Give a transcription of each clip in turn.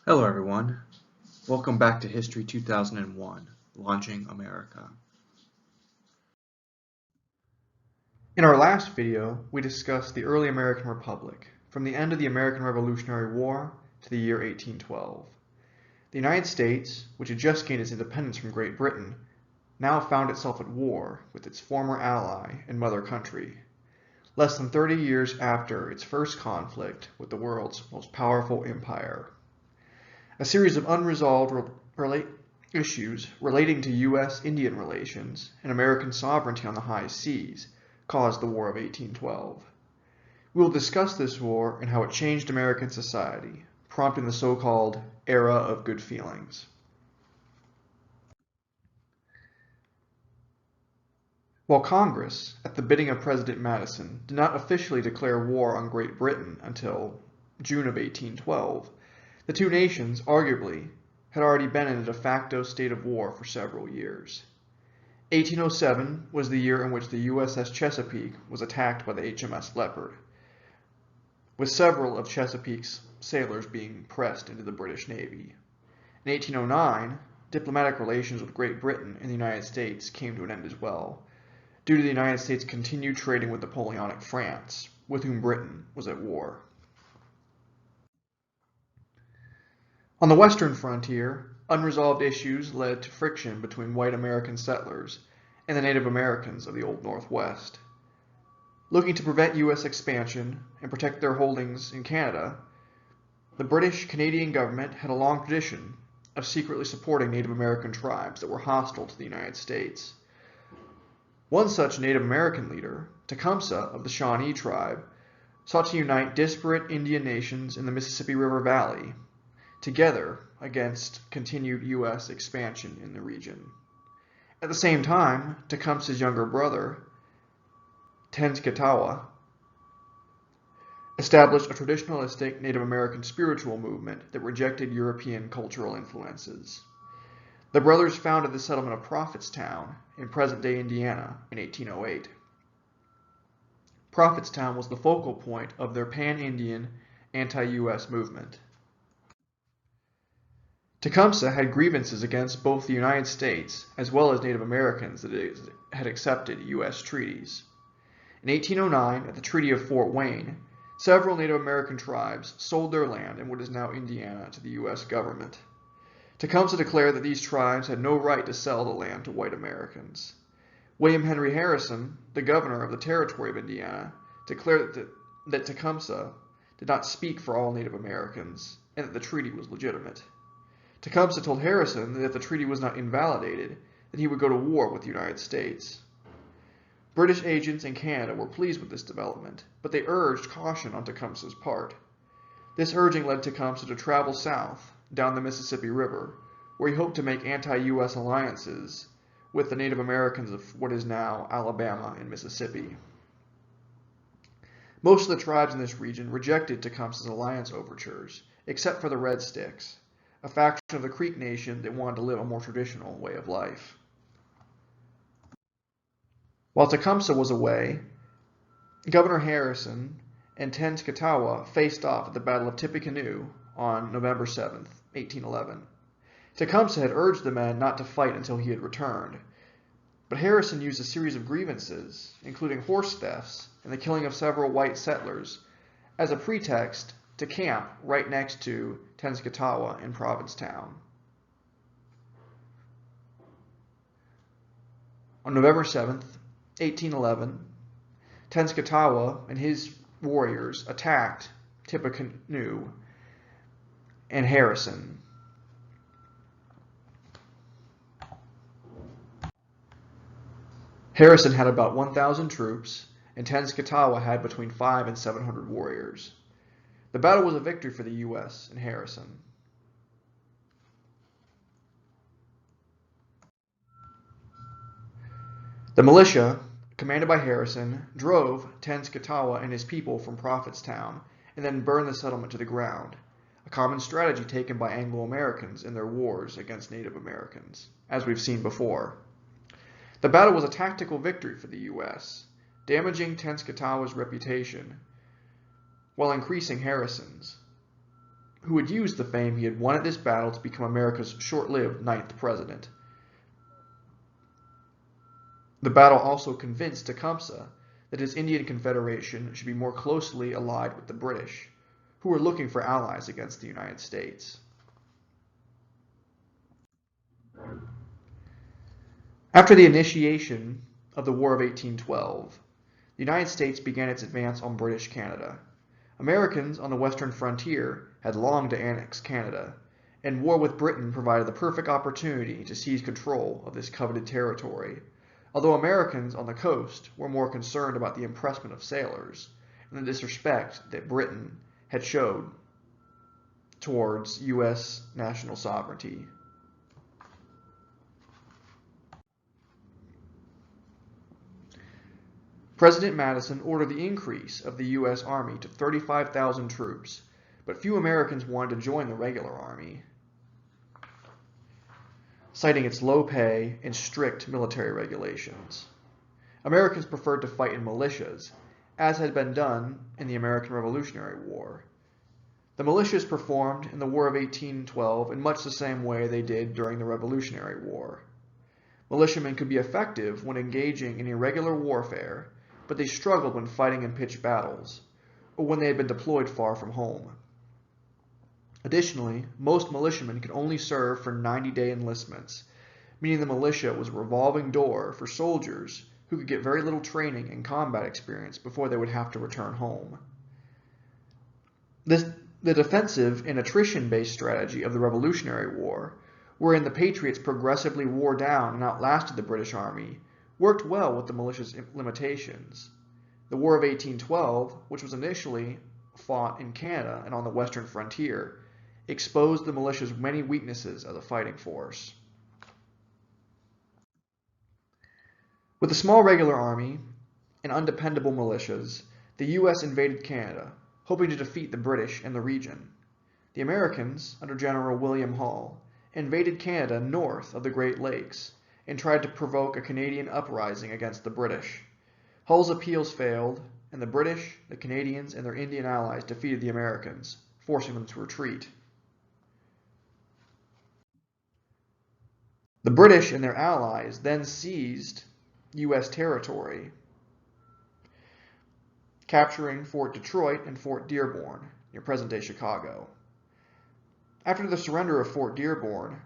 Hello everyone, welcome back to History 2001, Launching America. In our last video, we discussed the early American Republic, from the end of the American Revolutionary War to the year 1812. The United States, which had just gained its independence from Great Britain, now found itself at war with its former ally and mother country, less than 30 years after its first conflict with the world's most powerful empire. A series of unresolved issues relating to U.S.-Indian relations and American sovereignty on the high seas caused the War of 1812. We will discuss this war and how it changed American society, prompting the so-called Era of Good Feelings. While Congress, at the bidding of President Madison, did not officially declare war on Great Britain until June of 1812, the two nations, arguably, had already been in a de facto state of war for several years. 1807 was the year in which the USS Chesapeake was attacked by the HMS Leopard, with several of Chesapeake's sailors being pressed into the British Navy. In 1809, diplomatic relations with Great Britain and the United States came to an end as well, due to the United States' continued trading with Napoleonic France, with whom Britain was at war. On the western frontier, unresolved issues led to friction between white American settlers and the Native Americans of the Old Northwest. Looking to prevent U.S. expansion and protect their holdings in Canada, the British-Canadian government had a long tradition of secretly supporting Native American tribes that were hostile to the United States. One such Native American leader, Tecumseh of the Shawnee tribe, sought to unite disparate Indian nations in the Mississippi River Valley together against continued U.S. expansion in the region. At the same time, Tecumseh's younger brother, Tenskwatawa, established a traditionalistic Native American spiritual movement that rejected European cultural influences. The brothers founded the settlement of Prophetstown in present-day Indiana in 1808. Prophetstown was the focal point of their pan-Indian, anti-U.S. movement. Tecumseh had grievances against both the United States as well as Native Americans that had accepted U.S. treaties. In 1809, at the Treaty of Fort Wayne, several Native American tribes sold their land in what is now Indiana to the U.S. government. Tecumseh declared that these tribes had no right to sell the land to white Americans. William Henry Harrison, the governor of the Territory of Indiana, declared that Tecumseh did not speak for all Native Americans and that the treaty was legitimate. Tecumseh told Harrison that if the treaty was not invalidated, then he would go to war with the United States. British agents in Canada were pleased with this development, but they urged caution on Tecumseh's part. This urging led Tecumseh to travel south, down the Mississippi River, where he hoped to make anti-U.S. alliances with the Native Americans of what is now Alabama and Mississippi. Most of the tribes in this region rejected Tecumseh's alliance overtures, except for the Red Sticks, a faction of the Creek Nation that wanted to live a more traditional way of life. While Tecumseh was away, Governor Harrison and Tenskwatawa faced off at the Battle of Tippecanoe on November 7, 1811. Tecumseh had urged the men not to fight until he had returned, but Harrison used a series of grievances, including horse thefts and the killing of several white settlers, as a pretext to camp right next to Tenskwatawa in Provincetown. On November 7, 1811, Tenskwatawa and his warriors attacked Tippecanoe and Harrison. Harrison had about 1,000 troops, and Tenskwatawa had between 500 and 700 warriors. The battle was a victory for the U.S. and Harrison. The militia, commanded by Harrison, drove Tenskwatawa and his people from Prophetstown and then burned the settlement to the ground, a common strategy taken by Anglo-Americans in their wars against Native Americans, as we've seen before. The battle was a tactical victory for the U.S., damaging Tenskwatawa's reputation while increasing Harrison's. who would use the fame he had won at this battle to become America's short-lived 9th president. The battle also convinced Tecumseh that his Indian Confederation should be more closely allied with the British, who were looking for allies against the United States. After the initiation of the War of 1812, the United States began its advance on British Canada. Americans on the western frontier had longed to annex Canada, and war with Britain provided the perfect opportunity to seize control of this coveted territory, although Americans on the coast were more concerned about the impressment of sailors and the disrespect that Britain had showed towards U.S. national sovereignty. President Madison ordered the increase of the U.S. Army to 35,000 troops, but few Americans wanted to join the regular army, citing its low pay and strict military regulations. Americans preferred to fight in militias, as had been done in the American Revolutionary War. The militias performed in the War of 1812 in much the same way they did during the Revolutionary War. Militiamen could be effective when engaging in irregular warfare, but they struggled when fighting in pitched battles, or when they had been deployed far from home. Additionally, most militiamen could only serve for 90-day enlistments, meaning the militia was a revolving door for soldiers who could get very little training and combat experience before they would have to return home. The defensive and attrition-based strategy of the Revolutionary War, wherein the Patriots progressively wore down and outlasted the British Army, worked well with the militia's limitations. The War of 1812, which was initially fought in Canada and on the western frontier, exposed the militia's many weaknesses as a fighting force. With a small regular army and undependable militias, the U.S. invaded Canada, hoping to defeat the British in the region. The Americans, under General William Hull, invaded Canada north of the Great Lakes and tried to provoke a Canadian uprising against the British. Hull's appeals failed, and the British, the Canadians, and their Indian allies defeated the Americans, forcing them to retreat. The British and their allies then seized U.S. territory, capturing Fort Detroit and Fort Dearborn, near present-day Chicago. After the surrender of Fort Dearborn,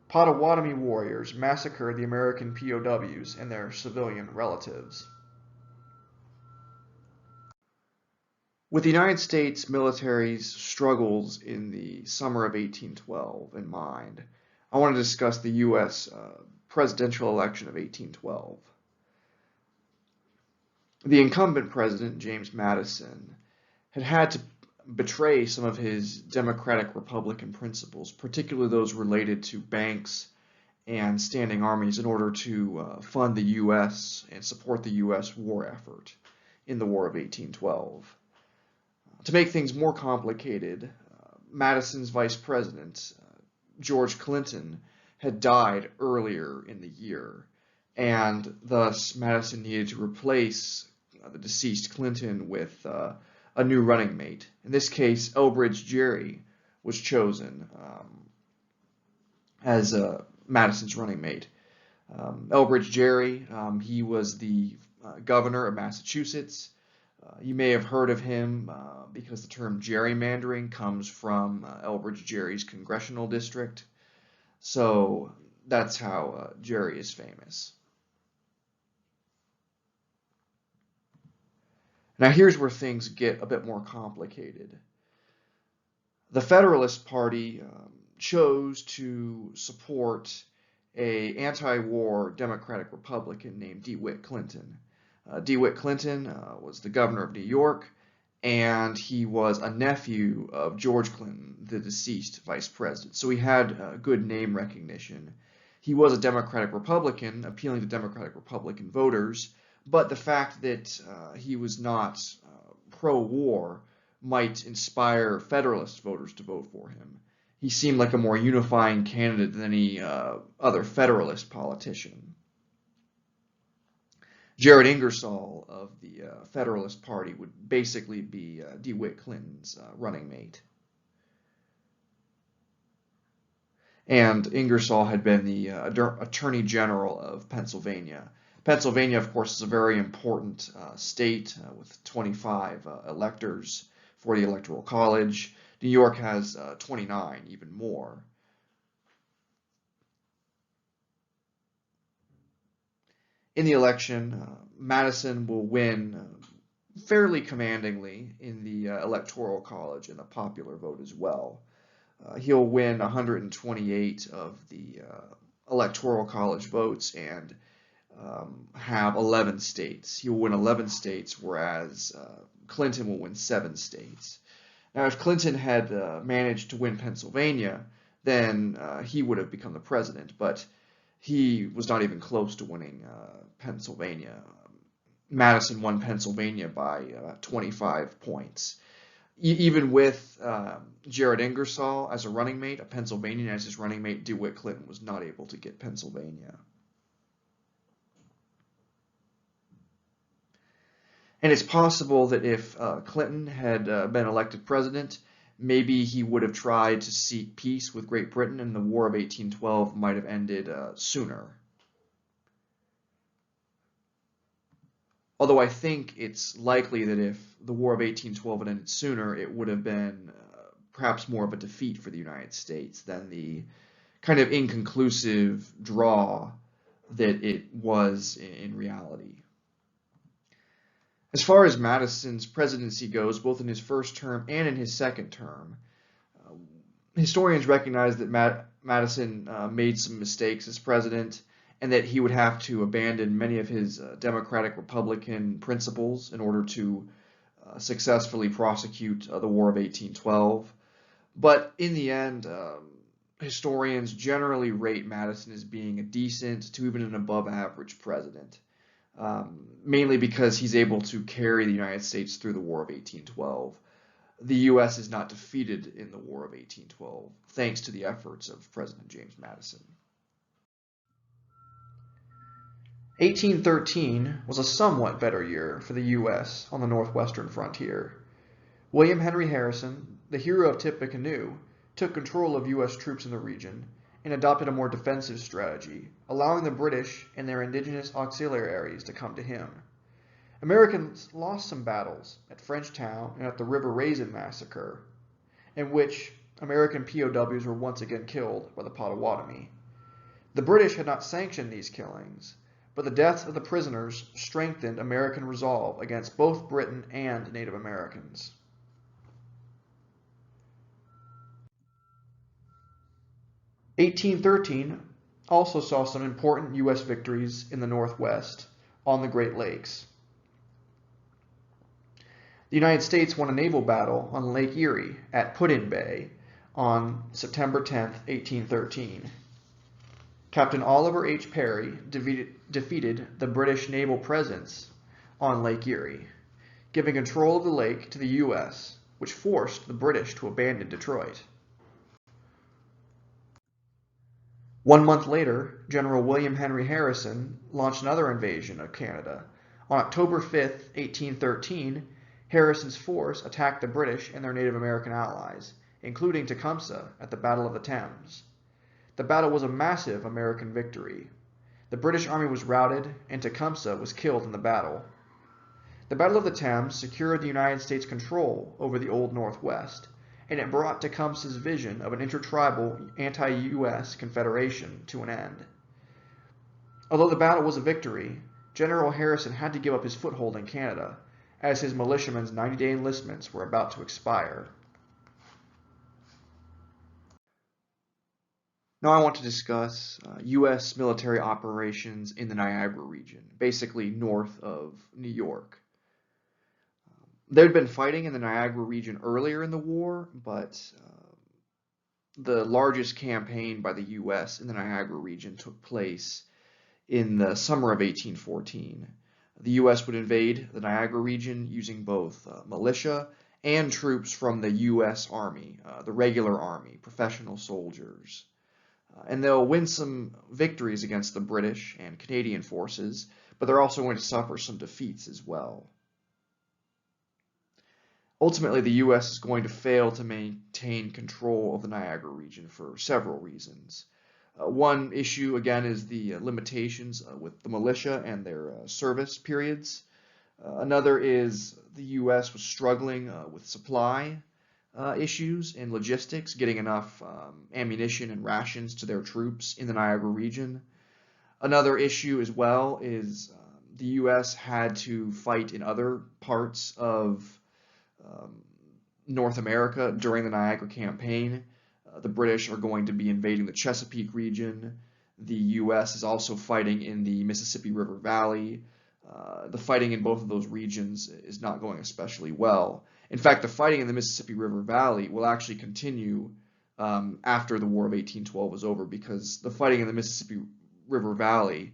Potawatomi warriors massacred the American POWs and their civilian relatives. With the United States military's struggles in the summer of 1812 in mind, I want to discuss the U.S. Presidential election of 1812. The incumbent president, James Madison, had to betray some of his democratic Republican principles, particularly those related to banks and standing armies, in order to fund the U.S. and support the U.S. war effort in the War of 1812. To make things more complicated, Madison's vice president, George Clinton, had died earlier in the year, and thus Madison needed to replace the deceased Clinton with a new running mate. In this case, Elbridge Gerry was chosen as Madison's running mate. Elbridge Gerry, he was the governor of Massachusetts. You may have heard of him because the term gerrymandering comes from Elbridge Gerry's congressional district. So that's how Gerry is famous. Now here's where things get a bit more complicated. The Federalist Party chose to support an anti-war Democratic Republican named DeWitt Clinton. DeWitt Clinton was the governor of New York, and he was a nephew of George Clinton, the deceased vice president. So he had good name recognition. He was a Democratic Republican, appealing to Democratic Republican voters, but the fact that he was not pro-war might inspire Federalist voters to vote for him. He seemed like a more unifying candidate than any other Federalist politician. Jared Ingersoll of the Federalist Party would basically be DeWitt Clinton's running mate. and Ingersoll had been the Attorney General of Pennsylvania. Pennsylvania, of course, is a very important state with 25 electors for the Electoral College. New York has 29, even more. In the election, Madison will win fairly commandingly in the Electoral College and the popular vote as well. He'll win 128 of the Electoral College votes and have 11 states. He'll win 11 states, whereas Clinton will win 7 states. Now, if Clinton had managed to win Pennsylvania, then he would have become the president, but he was not even close to winning Pennsylvania. Madison won Pennsylvania by 25 points. Even with Jared Ingersoll as a running mate, a Pennsylvanian as his running mate, DeWitt Clinton was not able to get Pennsylvania. And it's possible that if Clinton had been elected president, maybe he would have tried to seek peace with Great Britain, and the War of 1812 might have ended sooner. Although I think it's likely that if the War of 1812 had ended sooner, it would have been perhaps more of a defeat for the United States than the kind of inconclusive draw that it was in reality. As far as Madison's presidency goes, both in his first term and in his second term, historians recognize that Madison made some mistakes as president, and that he would have to abandon many of his democratic Republican principles in order to successfully prosecute the War of 1812. But in the end, historians generally rate Madison as being a decent to even an above average president, mainly because he's able to carry the United States through the War of 1812. The U.S. is not defeated in the War of 1812, thanks to the efforts of President James Madison. 1813 was a somewhat better year for the U.S. on the northwestern frontier. William Henry Harrison, the hero of Tippecanoe, took control of U.S. troops in the region and adopted a more defensive strategy, allowing the British and their indigenous auxiliaries to come to him. Americans lost some battles at Frenchtown and at the River Raisin Massacre, in which American POWs were once again killed by the Potawatomi. The British had not sanctioned these killings, but the deaths of the prisoners strengthened American resolve against both Britain and Native Americans. (1813) also saw some important U.S. victories in the Northwest on the Great Lakes. The United States won a naval battle on Lake Erie at Put-in-Bay on September 10, 1813. Captain Oliver H. Perry defeated the British naval presence on Lake Erie, giving control of the lake to the U.S., which forced the British to abandon Detroit. 1 month later, General William Henry Harrison launched another invasion of Canada. On October 5, 1813, Harrison's force attacked the British and their Native American allies, including Tecumseh at the Battle of the Thames. The battle was a massive American victory. The British army was routed, and Tecumseh was killed in the battle. The Battle of the Thames secured the United States' control over the Old Northwest, and it brought Tecumseh's vision of an intertribal anti-U.S. confederation to an end. Although the battle was a victory, General Harrison had to give up his foothold in Canada, as his militiamen's 90-day enlistments were about to expire. Now I want to discuss U.S. military operations in the Niagara region, basically north of New York. There had been fighting in the Niagara region earlier in the war, but the largest campaign by the U.S. in the Niagara region took place in the summer of 1814. The U.S. would invade the Niagara region using both militia and troops from the U.S. Army, the regular army, professional soldiers. And they'll win some victories against the British and Canadian forces, but they're also going to suffer some defeats as well. Ultimately, the U.S. is going to fail to maintain control of the Niagara region for several reasons. One issue, again, is the limitations with the militia and their service periods. Another is the U.S. was struggling with supply issues and logistics, getting enough ammunition and rations to their troops in the Niagara region. Another issue as well is the U.S. had to fight in other parts of um, North America during the Niagara campaign. The British are going to be invading the Chesapeake region. The U.S. is also fighting in the Mississippi River Valley. The fighting in both of those regions is not going especially well. In fact, the fighting in the Mississippi River Valley will actually continue after the War of 1812 is over, because the fighting in the Mississippi River Valley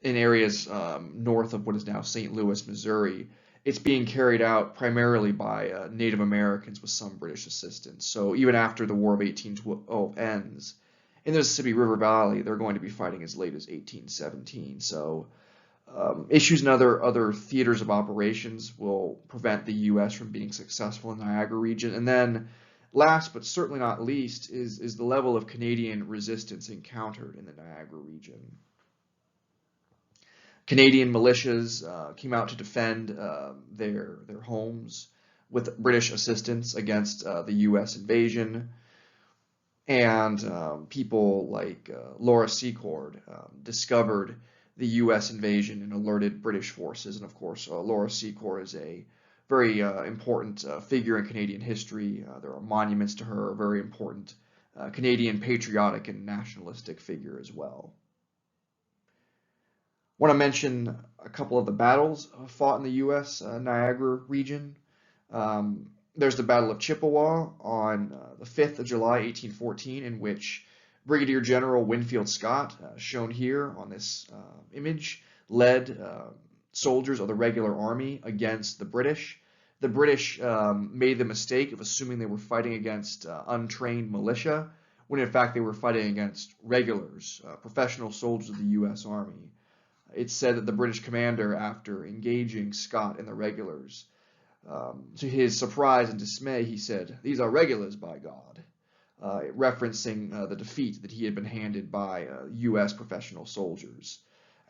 in areas north of what is now St. Louis, Missouri, it's being carried out primarily by Native Americans with some British assistance. So even after the War of 1812 ends, in the Mississippi River Valley, they're going to be fighting as late as 1817. So issues in other theaters of operations will prevent the U.S. from being successful in the Niagara region. And then, last but certainly not least, is the level of Canadian resistance encountered in the Niagara region. Canadian militias came out to defend their homes with British assistance against the U.S. invasion, and people like Laura Secord discovered the U.S. invasion and alerted British forces. And of course, Laura Secord is a very important figure in Canadian history. There are monuments to her, a very important Canadian patriotic and nationalistic figure as well. I want to mention a couple of the battles fought in the U.S. Niagara region. There's the Battle of Chippewa on the 5th of July, 1814, in which Brigadier General Winfield Scott, shown here on this image, led soldiers of the regular army against the British. The British made the mistake of assuming they were fighting against untrained militia, when in fact they were fighting against regulars, professional soldiers of the U.S. Army. It's said that the British commander, after engaging Scott and the regulars, to his surprise and dismay, he said, "These are regulars, by God," referencing the defeat that he had been handed by U.S. professional soldiers.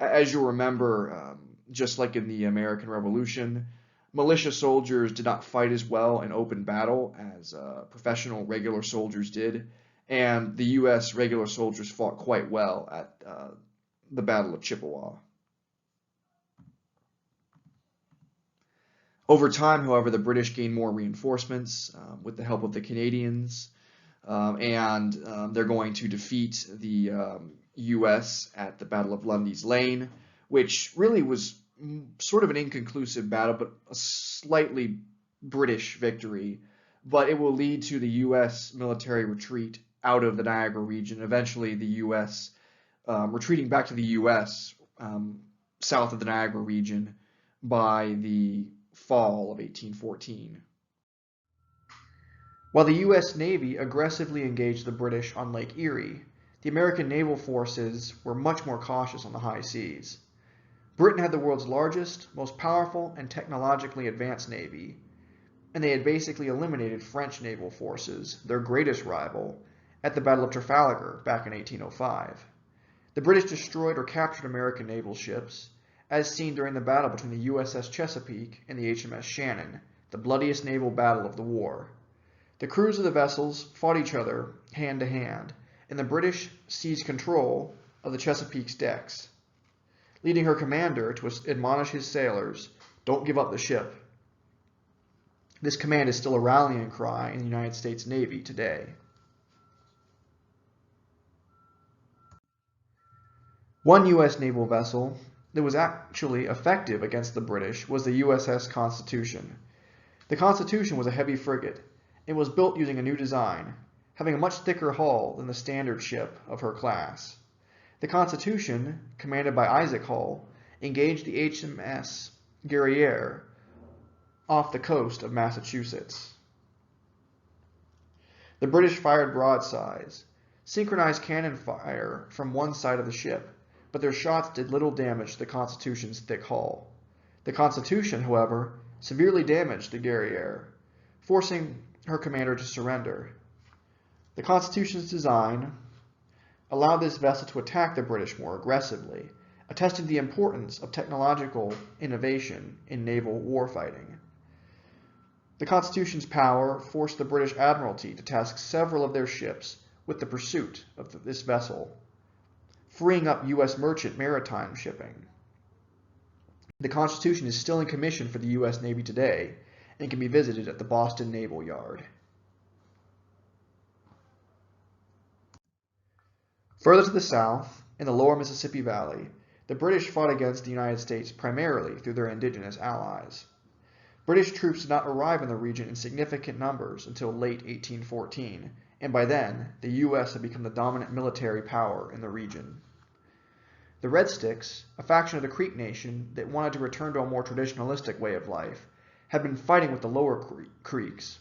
As you'll remember, just like in the American Revolution, militia soldiers did not fight as well in open battle as professional regular soldiers did, and the U.S. regular soldiers fought quite well at the Battle of Chippewa. Over time, however, the British gained more reinforcements with the help of the Canadians, and they're going to defeat the U.S. at the Battle of Lundy's Lane, which really was sort of an inconclusive battle, but a slightly British victory. But it will lead to the U.S. military retreat out of the Niagara region. Eventually, the U.S. Retreating back to the U.S. South of the Niagara region by the fall of 1814. While the U.S. Navy aggressively engaged the British on Lake Erie, the American naval forces were much more cautious on the high seas. Britain had the world's largest, most powerful, and technologically advanced navy, and they had basically eliminated French naval forces, their greatest rival, at the Battle of Trafalgar back in 1805. The British destroyed or captured American naval ships, as seen during the battle between the USS Chesapeake and the HMS Shannon, the bloodiest naval battle of the war. The crews of the vessels fought each other hand to hand, and the British seized control of the Chesapeake's decks, leading her commander to admonish his sailors, "Don't give up the ship." This command is still a rallying cry in the United States Navy today. One U.S. naval vessel that was actually effective against the British was the USS Constitution. The Constitution was a heavy frigate. It was built using a new design, having a much thicker hull than the standard ship of her class. The Constitution, commanded by Isaac Hull, engaged the HMS Guerriere off the coast of Massachusetts. The British fired broadsides, synchronized cannon fire from one side of the ship, but their shots did little damage to the Constitution's thick hull. The Constitution, however, severely damaged the Guerriere, forcing her commander to surrender. The Constitution's design allowed this vessel to attack the British more aggressively, attesting the importance of technological innovation in naval warfighting. The Constitution's power forced the British Admiralty to task several of their ships with the pursuit of this vessel, freeing up U.S. merchant maritime shipping. The Constitution is still in commission for the U.S. Navy today and can be visited at the Boston Naval Yard. Further to the south, in the lower Mississippi Valley, the British fought against the United States primarily through their indigenous allies. British troops did not arrive in the region in significant numbers until late 1814, and by then, the U.S. had become the dominant military power in the region. The Red Sticks, a faction of the Creek Nation that wanted to return to a more traditionalistic way of life, had been fighting with the lower Creeks,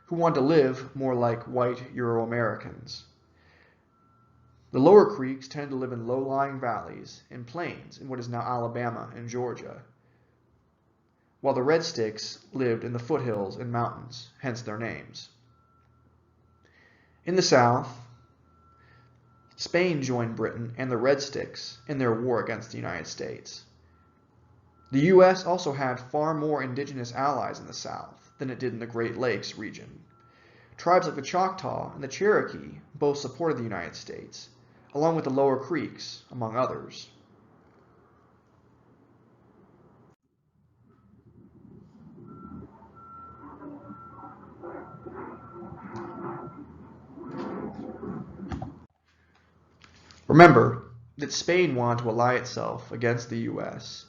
who wanted to live more like white Euro-Americans. The lower Creeks tended to live in low-lying valleys and plains in what is now Alabama and Georgia, while the Red Sticks lived in the foothills and mountains, hence their names. In the south, Spain joined Britain and the Red Sticks in their war against the United States. The U.S. also had far more indigenous allies in the south than it did in the Great Lakes region. Tribes like the Choctaw and the Cherokee both supported the United States, along with the lower Creeks, among others. Remember that Spain wanted to ally itself against the U.S.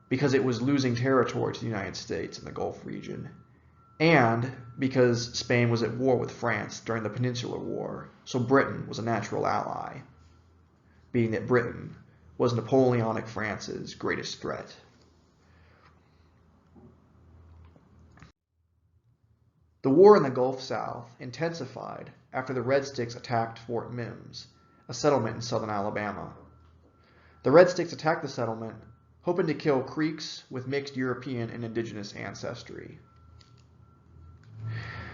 because it was losing territory to the United States in the Gulf region, and because Spain was at war with France during the Peninsular War, so Britain was a natural ally, being that Britain was Napoleonic France's greatest threat. The war in the Gulf South intensified after the Red Sticks attacked Fort Mims, a settlement in southern Alabama. The Red Sticks attacked the settlement, hoping to kill Creeks with mixed European and indigenous ancestry.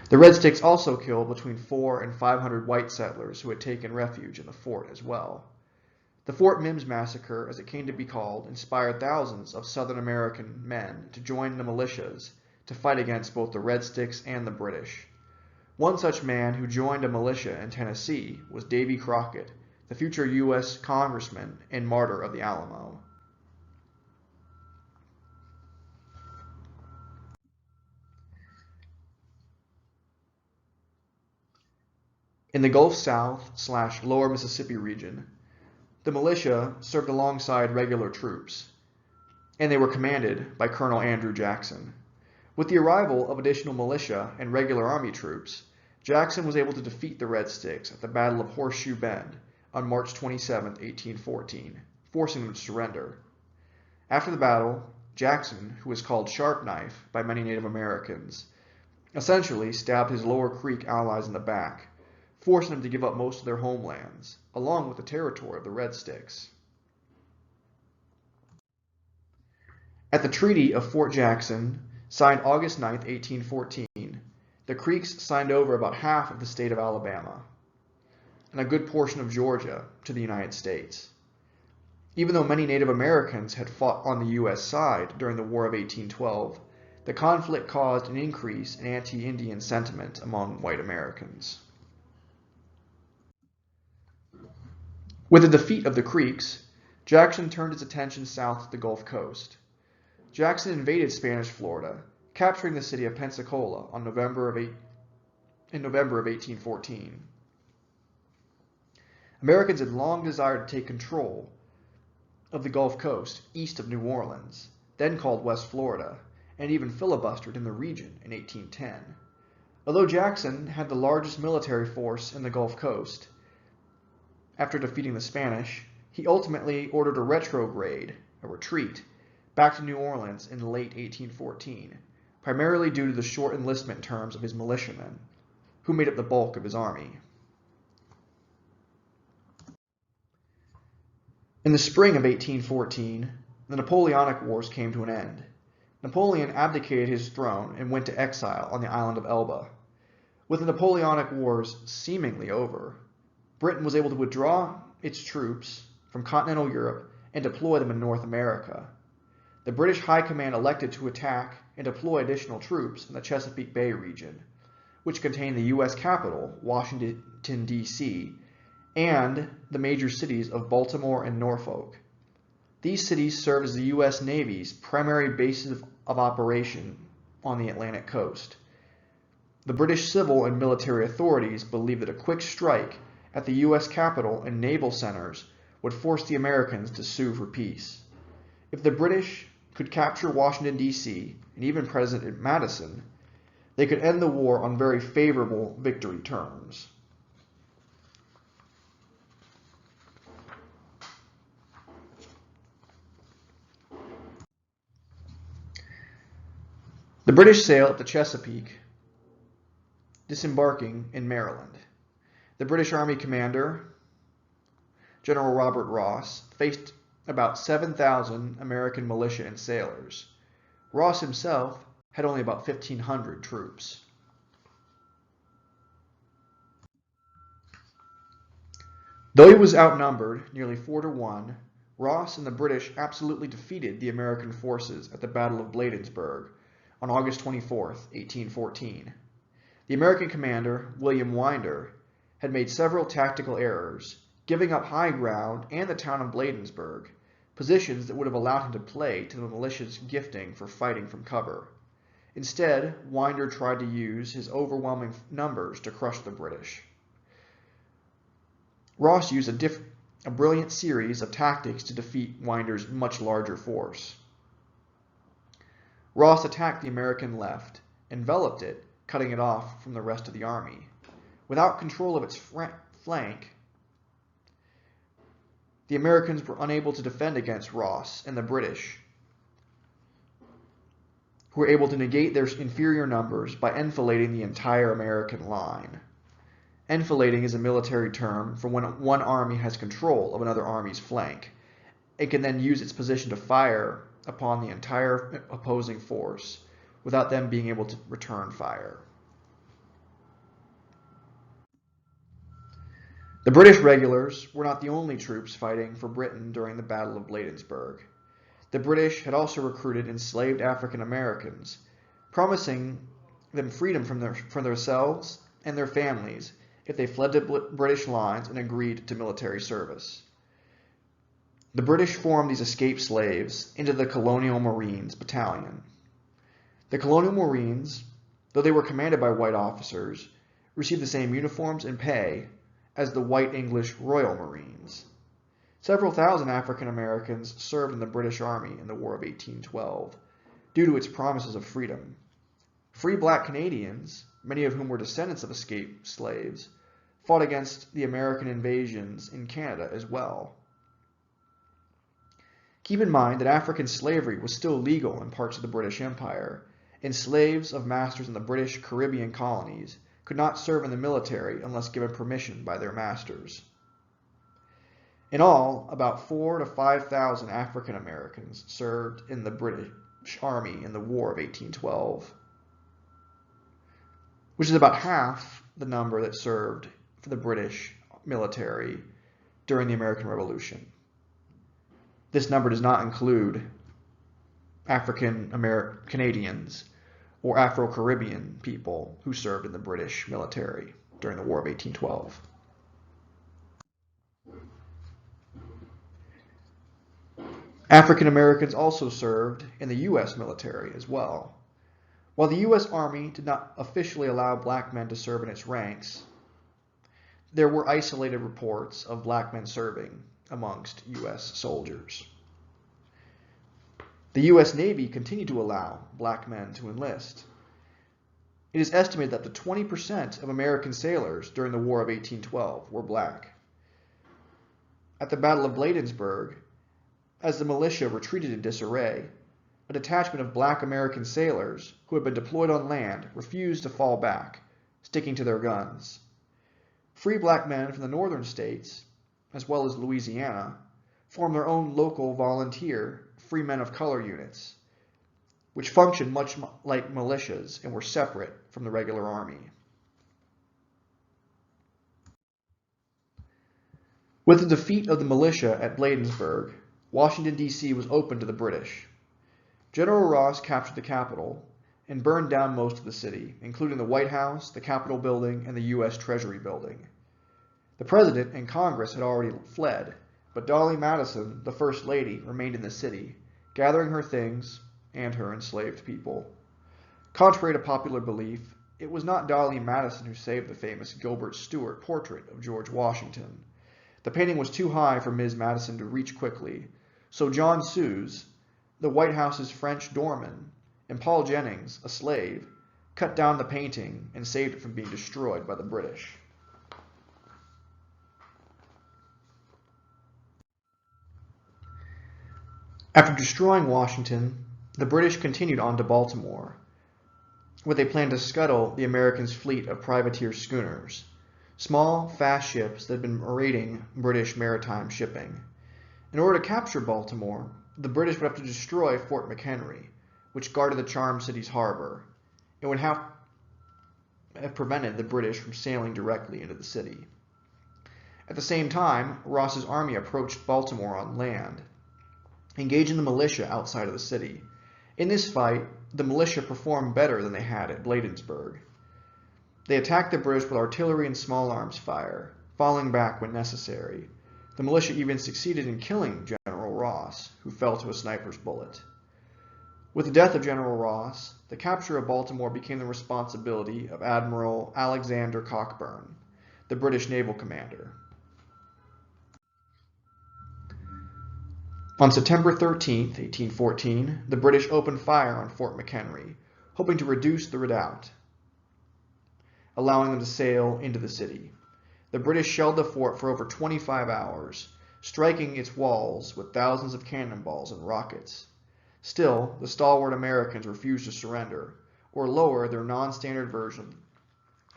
The Red Sticks also killed between 400 and 500 white settlers who had taken refuge in the fort as well. The Fort Mims Massacre, as it came to be called, inspired thousands of Southern American men to join the militias to fight against both the Red Sticks and the British. One such man who joined a militia in Tennessee was Davy Crockett, the future U.S. Congressman and martyr of the Alamo. In the Gulf South/Lower Mississippi region, the militia served alongside regular troops, and they were commanded by Colonel Andrew Jackson. With the arrival of additional militia and regular army troops, Jackson was able to defeat the Red Sticks at the Battle of Horseshoe Bend on March 27, 1814, forcing them to surrender. After the battle, Jackson, who was called Sharp Knife by many Native Americans, essentially stabbed his Lower Creek allies in the back, forcing them to give up most of their homelands, along with the territory of the Red Sticks. At the Treaty of Fort Jackson, signed August 9, 1814, the Creeks signed over about half of the state of Alabama and a good portion of Georgia to the United States. Even though many Native Americans had fought on the U.S. side during the War of 1812, the conflict caused an increase in anti-Indian sentiment among white Americans. With the defeat of the Creeks, Jackson turned his attention south to the Gulf Coast. Jackson invaded Spanish Florida, capturing the city of Pensacola in November of 1814. Americans had long desired to take control of the Gulf Coast east of New Orleans, then called West Florida, and even filibustered in the region in 1810. Although Jackson had the largest military force in the Gulf Coast, after defeating the Spanish, he ultimately ordered a retrograde, a retreat, back to New Orleans in late 1814, primarily due to the short enlistment terms of his militiamen, who made up the bulk of his army. In the spring of 1814, the Napoleonic Wars came to an end. Napoleon abdicated his throne and went to exile on the island of Elba. With the Napoleonic Wars seemingly over, Britain was able to withdraw its troops from continental Europe and deploy them in North America. The British High Command elected to attack and deploy additional troops in the Chesapeake Bay region, which contained the U.S. capital, Washington, D.C., and the major cities of Baltimore and Norfolk. These cities serve as the U.S. Navy's primary bases of operation on the Atlantic coast. The British civil and military authorities believed that a quick strike at the U.S. Capitol and naval centers would force the Americans to sue for peace. If the British could capture Washington, D.C., and even President Madison, they could end the war on very favorable victory terms. The British sailed up the Chesapeake, disembarking in Maryland. The British Army commander, General Robert Ross, faced about 7,000 American militia and sailors. Ross himself had only about 1,500 troops. Though he was outnumbered nearly 4-1, Ross and the British absolutely defeated the American forces at the Battle of Bladensburg on August 24, 1814. The American commander, William Winder, had made several tactical errors, giving up high ground and the town of Bladensburg, positions that would have allowed him to play to the militia's gifting for fighting from cover. Instead, Winder tried to use his overwhelming numbers to crush the British. Ross used a brilliant series of tactics to defeat Winder's much larger force. Ross attacked the American left, enveloped it, cutting it off from the rest of the army. Without control of its flank, the Americans were unable to defend against Ross and the British, who were able to negate their inferior numbers by enfilading the entire American line. Enfilading is a military term for when one army has control of another army's flank. It can then use its position to fire upon the entire opposing force without them being able to return fire. The British regulars were not the only troops fighting for Britain during the Battle of Bladensburg. The British had also recruited enslaved African Americans, promising them freedom from themselves and their families if they fled to British lines and agreed to military service. The British formed these escaped slaves into the Colonial Marines Battalion. The Colonial Marines, though they were commanded by white officers, received the same uniforms and pay as the white English Royal Marines. Several thousand African Americans served in the British Army in the War of 1812 due to its promises of freedom. Free black Canadians, many of whom were descendants of escaped slaves, fought against the American invasions in Canada as well. Keep in mind that African slavery was still legal in parts of the British Empire, and slaves of masters in the British Caribbean colonies could not serve in the military unless given permission by their masters. In all, about 4,000 to 5,000 African Americans served in the British Army in the War of 1812, which is about half the number that served for the British military during the American Revolution. This number does not include African Canadians or Afro-Caribbean people who served in the British military during the War of 1812. African Americans also served in the U.S. military as well. While the U.S. Army did not officially allow black men to serve in its ranks, there were isolated reports of black men serving amongst U.S. soldiers. The U.S. Navy continued to allow black men to enlist. It is estimated that 20% of American sailors during the War of 1812 were black. At the Battle of Bladensburg, as the militia retreated in disarray, a detachment of black American sailors who had been deployed on land refused to fall back, sticking to their guns. Free black men from the northern states, as well as Louisiana, formed their own local volunteer Free Men of Color units, which functioned much like militias and were separate from the regular army. With the defeat of the militia at Bladensburg, Washington, D.C. was open to the British. General Ross captured the capital and burned down most of the city, including the White House, the Capitol building, and the U.S. Treasury building. The President and Congress had already fled, but Dolley Madison, the First Lady, remained in the city, gathering her things and her enslaved people. Contrary to popular belief, it was not Dolley Madison who saved the famous Gilbert Stuart portrait of George Washington. The painting was too high for Ms. Madison to reach quickly, so John Suze, the White House's French doorman, and Paul Jennings, a slave, cut down the painting and saved it from being destroyed by the British. After destroying Washington, the British continued on to Baltimore, where they planned to scuttle the Americans' fleet of privateer schooners, small, fast ships that had been raiding British maritime shipping. In order to capture Baltimore, the British would have to destroy Fort McHenry, which guarded the charmed city's harbor. It would have prevented the British from sailing directly into the city. At the same time, Ross's army approached Baltimore on land, engaging the militia outside of the city. In this fight, the militia performed better than they had at Bladensburg. They attacked the British with artillery and small arms fire, falling back when necessary. The militia even succeeded in killing General Ross, who fell to a sniper's bullet. With the death of General Ross, the capture of Baltimore became the responsibility of Admiral Alexander Cockburn, the British naval commander. On September 13, 1814, the British opened fire on Fort McHenry, hoping to reduce the redoubt, allowing them to sail into the city. The British shelled the fort for over 25 hours, striking its walls with thousands of cannonballs and rockets. Still, the stalwart Americans refused to surrender or lower their non-standard version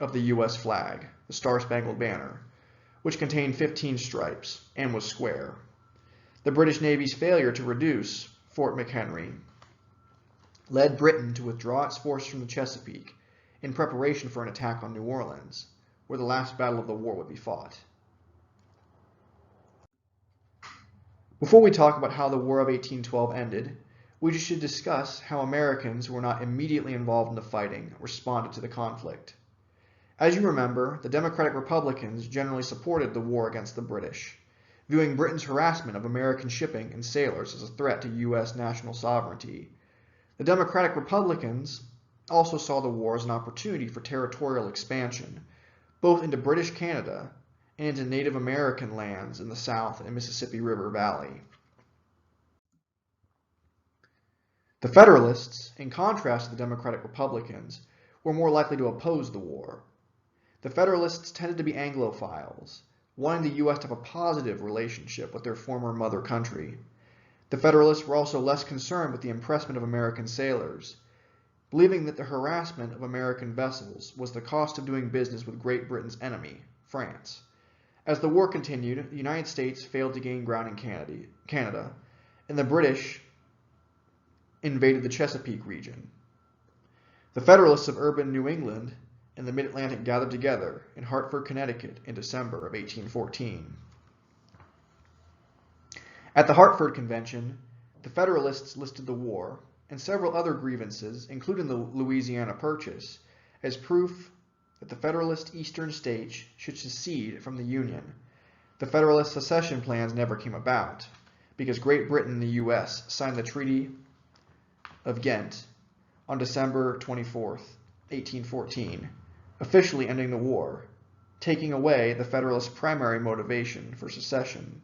of the U.S. flag, the Star-Spangled Banner, which contained 15 stripes and was square. The British Navy's failure to reduce Fort McHenry led Britain to withdraw its forces from the Chesapeake in preparation for an attack on New Orleans, where the last battle of the war would be fought. Before we talk about how the War of 1812 ended, we should discuss how Americans who were not immediately involved in the fighting responded to the conflict. As you remember, the Democratic Republicans generally supported the war against the British, viewing Britain's harassment of American shipping and sailors as a threat to U.S. national sovereignty. The Democratic Republicans also saw the war as an opportunity for territorial expansion, both into British Canada and into Native American lands in the South and Mississippi River Valley. The Federalists, in contrast to the Democratic Republicans, were more likely to oppose the war. The Federalists tended to be Anglophiles, wanting the U.S. to have a positive relationship with their former mother country. The Federalists were also less concerned with the impressment of American sailors, believing that the harassment of American vessels was the cost of doing business with Great Britain's enemy, France. As the war continued, the United States failed to gain ground in Canada, and the British invaded the Chesapeake region. The Federalists of urban New England and the Mid-Atlantic gathered together in Hartford, Connecticut in December of 1814. At the Hartford Convention, the Federalists listed the war and several other grievances, including the Louisiana Purchase, as proof that the Federalist Eastern states should secede from the Union. The Federalist secession plans never came about, because Great Britain and the U.S. signed the Treaty of Ghent on December 24, 1814, officially ending the war, taking away the Federalists' primary motivation for secession.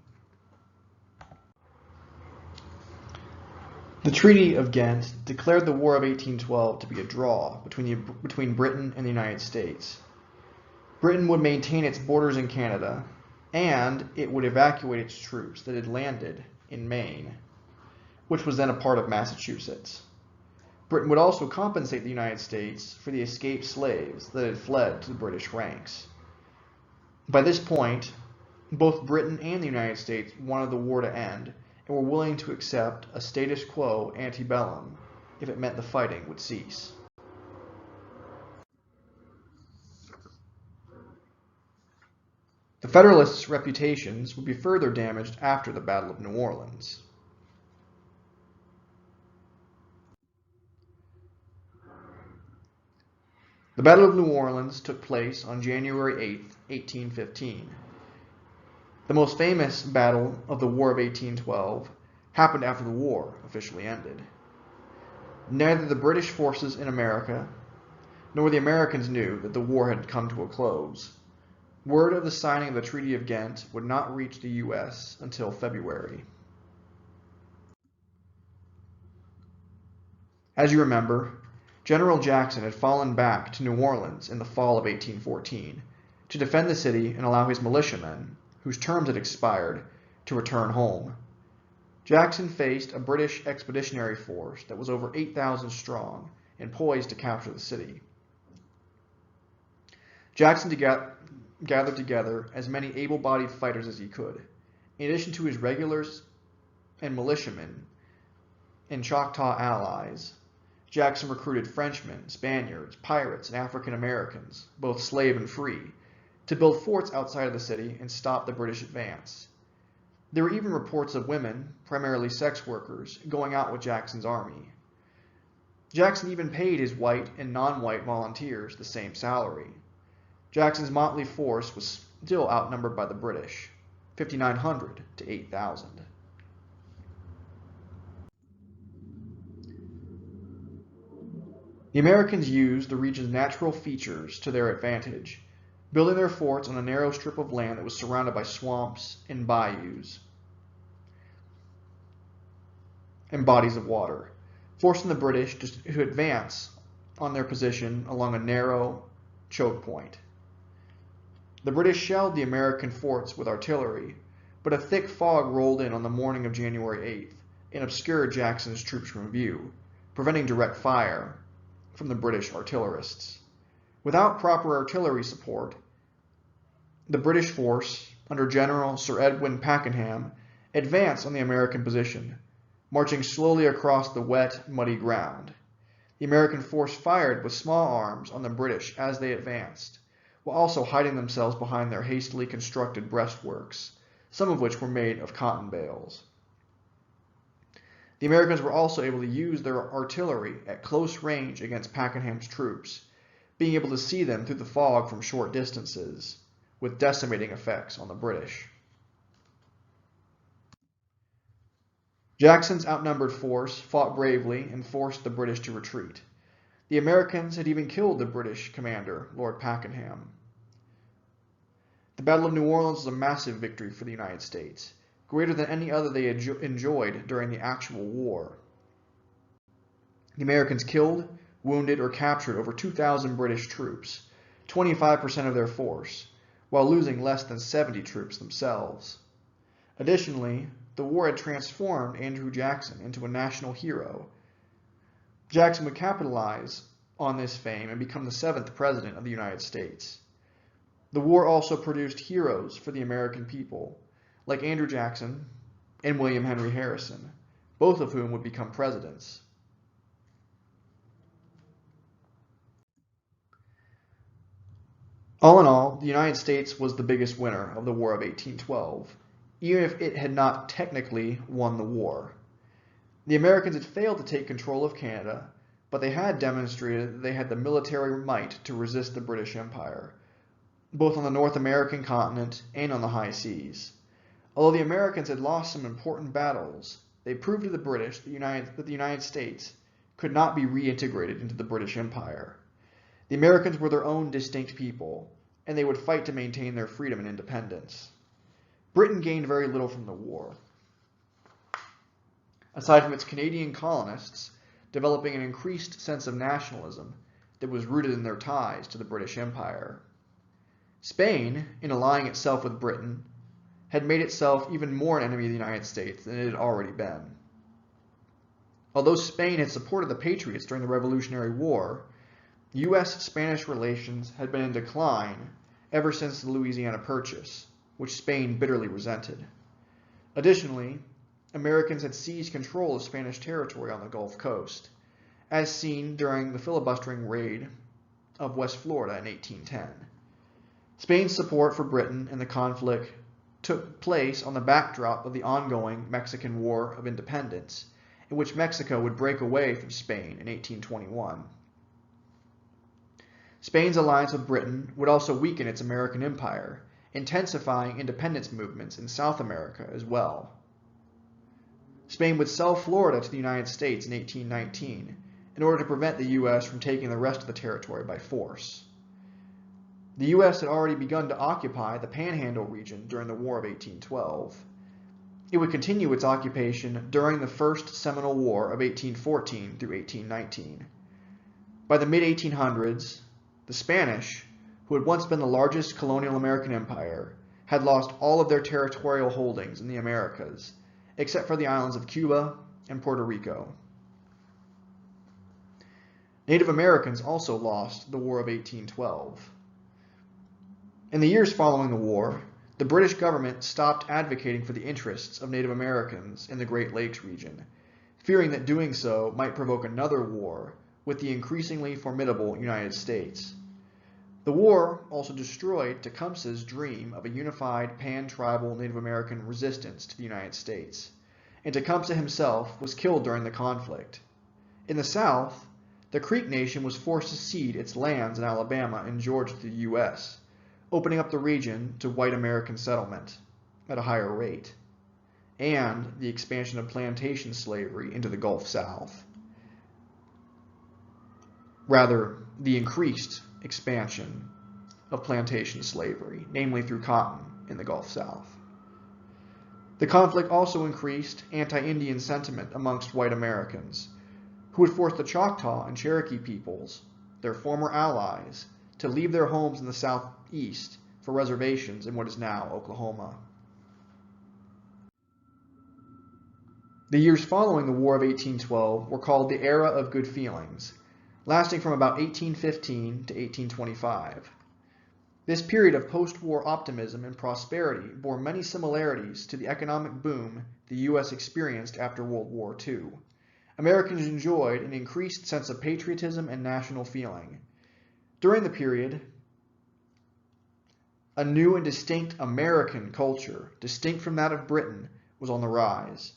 The Treaty of Ghent declared the War of 1812 to be a draw between Britain and the United States. Britain would maintain its borders in Canada, and it would evacuate its troops that had landed in Maine, which was then a part of Massachusetts. Britain would also compensate the United States for the escaped slaves that had fled to the British ranks. By this point, both Britain and the United States wanted the war to end and were willing to accept a status quo antebellum if it meant the fighting would cease. The Federalists' reputations would be further damaged after the Battle of New Orleans. The Battle of New Orleans took place on January 8, 1815. The most famous battle of the War of 1812 happened after the war officially ended. Neither the British forces in America nor the Americans knew that the war had come to a close. Word of the signing of the Treaty of Ghent would not reach the U.S. until February. As you remember, General Jackson had fallen back to New Orleans in the fall of 1814 to defend the city and allow his militiamen, whose terms had expired, to return home. Jackson faced a British expeditionary force that was over 8,000 strong and poised to capture the city. Jackson gathered together as many able-bodied fighters as he could. In addition to his regulars and militiamen and Choctaw allies, Jackson recruited Frenchmen, Spaniards, pirates, and African Americans, both slave and free, to build forts outside of the city and stop the British advance. There were even reports of women, primarily sex workers, going out with Jackson's army. Jackson even paid his white and non-white volunteers the same salary. Jackson's motley force was still outnumbered by the British, 5,900 to 8,000. The Americans used the region's natural features to their advantage, building their forts on a narrow strip of land that was surrounded by swamps and bayous and bodies of water, forcing the British to advance on their position along a narrow choke point. The British shelled the American forts with artillery, but a thick fog rolled in on the morning of January 8th and obscured Jackson's troops from view, preventing direct fire from the British artillerists. Without proper artillery support, the British force, under General Sir Edwin Pakenham, advanced on the American position, marching slowly across the wet, muddy ground. The American force fired with small arms on the British as they advanced, while also hiding themselves behind their hastily constructed breastworks, some of which were made of cotton bales. The Americans were also able to use their artillery at close range against Pakenham's troops, being able to see them through the fog from short distances, with decimating effects on the British. Jackson's outnumbered force fought bravely and forced the British to retreat. The Americans had even killed the British commander, Lord Pakenham. The Battle of New Orleans was a massive victory for the United States, greater than any other they had enjoyed during the actual war. The Americans killed, wounded, or captured over 2,000 British troops, 25% of their force, while losing less than 70 troops themselves. Additionally, the war had transformed Andrew Jackson into a national hero. Jackson would capitalize on this fame and become the 7th president of the United States. The war also produced heroes for the American people, like Andrew Jackson and William Henry Harrison, both of whom would become presidents. All in all, the United States was the biggest winner of the War of 1812, even if it had not technically won the war. The Americans had failed to take control of Canada, but they had demonstrated that they had the military might to resist the British Empire, both on the North American continent and on the high seas. Although the Americans had lost some important battles, they proved to the British that the United States could not be reintegrated into the British Empire. The Americans were their own distinct people, and they would fight to maintain their freedom and independence. Britain gained very little from the war, aside from its Canadian colonists developing an increased sense of nationalism that was rooted in their ties to the British Empire. Spain, in allying itself with Britain, had made itself even more an enemy of the United States than it had already been. Although Spain had supported the Patriots during the Revolutionary War, U.S.-Spanish relations had been in decline ever since the Louisiana Purchase, which Spain bitterly resented. Additionally, Americans had seized control of Spanish territory on the Gulf Coast. as seen during the filibustering raid of West Florida in 1810. Spain's support for Britain in the conflict took place on the backdrop of the ongoing Mexican War of Independence, in which Mexico would break away from Spain in 1821. Spain's alliance with Britain would also weaken its American empire, intensifying independence movements in South America as well. Spain would sell Florida to the United States in 1819 in order to prevent the U.S. from taking the rest of the territory by force. The U.S. had already begun to occupy the Panhandle region during the War of 1812. It would continue its occupation during the First Seminole War of 1814 through 1819. By the mid-1800s, the Spanish, who had once been the largest colonial American empire, had lost all of their territorial holdings in the Americas, except for the islands of Cuba and Puerto Rico. Native Americans also lost the War of 1812. In the years following the war, the British government stopped advocating for the interests of Native Americans in the Great Lakes region, fearing that doing so might provoke another war with the increasingly formidable United States. The war also destroyed Tecumseh's dream of a unified pan-tribal Native American resistance to the United States, and Tecumseh himself was killed during the conflict. In the South, the Creek Nation was forced to cede its lands in Alabama and Georgia to the U.S., opening up the region to white American settlement at a higher rate, and the expansion of plantation slavery into the Gulf South. Rather, the increased expansion of plantation slavery, namely through cotton in the Gulf South. The conflict also increased anti-Indian sentiment amongst white Americans, who would force the Choctaw and Cherokee peoples, their former allies, to leave their homes in the southeast for reservations in what is now Oklahoma. The years following the War of 1812 were called the Era of Good Feelings, lasting from about 1815 to 1825. This period of post-war optimism and prosperity bore many similarities to the economic boom the U.S. experienced after World War II. Americans enjoyed an increased sense of patriotism and national feeling. During the period, a new and distinct American culture, distinct from that of Britain, was on the rise.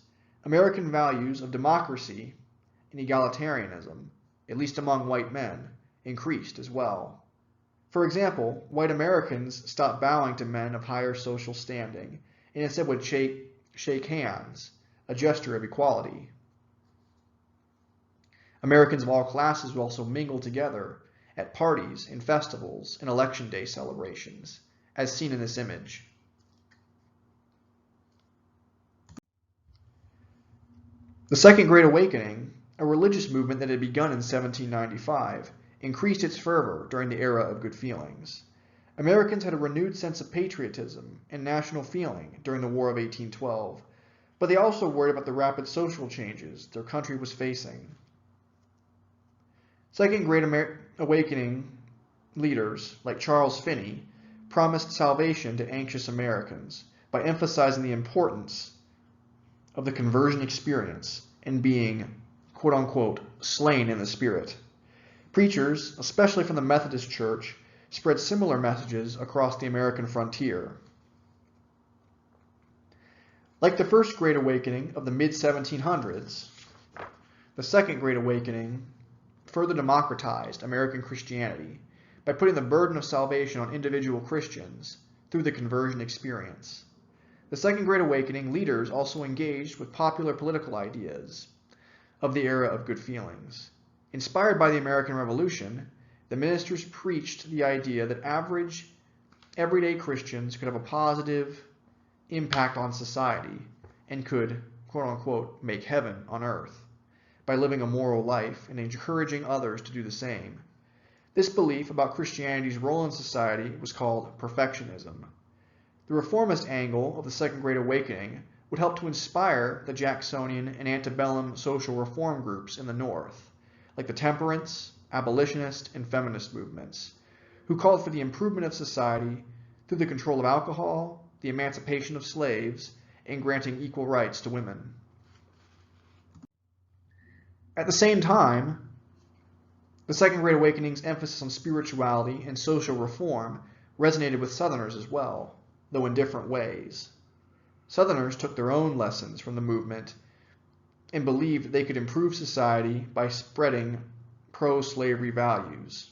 American values of democracy and egalitarianism, at least among white men, increased as well. For example, white Americans stopped bowing to men of higher social standing and instead would shake hands, a gesture of equality. Americans of all classes would also mingle together at parties, in festivals, and election day celebrations, as seen in this image. The Second Great Awakening, a religious movement that had begun in 1795, increased its fervor during the Era of Good Feelings. Americans had a renewed sense of patriotism and national feeling during the War of 1812, but they also worried about the rapid social changes their country was facing. Second Great Awakening leaders, like Charles Finney, promised salvation to anxious Americans by emphasizing the importance of the conversion experience and being, quote-unquote, slain in the Spirit. Preachers, especially from the Methodist Church, spread similar messages across the American frontier. Like the First Great Awakening of the mid-1700s, the Second Great Awakening further democratized American Christianity by putting the burden of salvation on individual Christians through the conversion experience. The Second Great Awakening leaders also engaged with popular political ideas of the Era of Good Feelings. Inspired by the American Revolution, the ministers preached the idea that average, everyday Christians could have a positive impact on society and could, quote-unquote, make heaven on earth by living a moral life and encouraging others to do the same. This belief about Christianity's role in society was called perfectionism. The reformist angle of the Second Great Awakening would help to inspire the Jacksonian and antebellum social reform groups in the North, like the temperance, abolitionist, and feminist movements, who called for the improvement of society through the control of alcohol, the emancipation of slaves, and granting equal rights to women. At the same time, The Second Great Awakening's emphasis on spirituality and social reform resonated with Southerners as well, though in different ways. Southerners took their own lessons from the movement and believed that they could improve society by spreading pro-slavery values.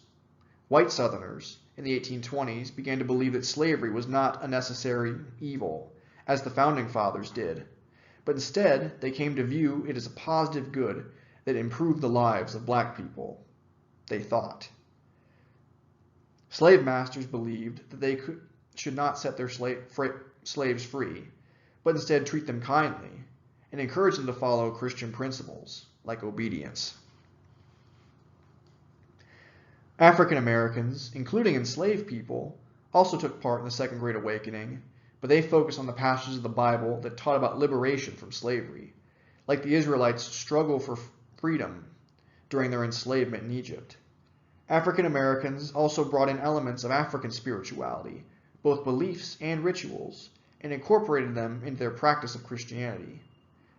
White Southerners in the 1820s began to believe that slavery was not a necessary evil, as the Founding Fathers did, but instead they came to view it as a positive good that improved the lives of black people, they thought. Slave masters believed that they should not set their slaves free, but instead treat them kindly and encourage them to follow Christian principles like obedience. African Americans, including enslaved people, also took part in the Second Great Awakening, but they focused on the passages of the Bible that taught about liberation from slavery, like the Israelites' struggle for freedom during their enslavement in Egypt. African Americans also brought in elements of African spirituality, both beliefs and rituals, and incorporated them into their practice of Christianity.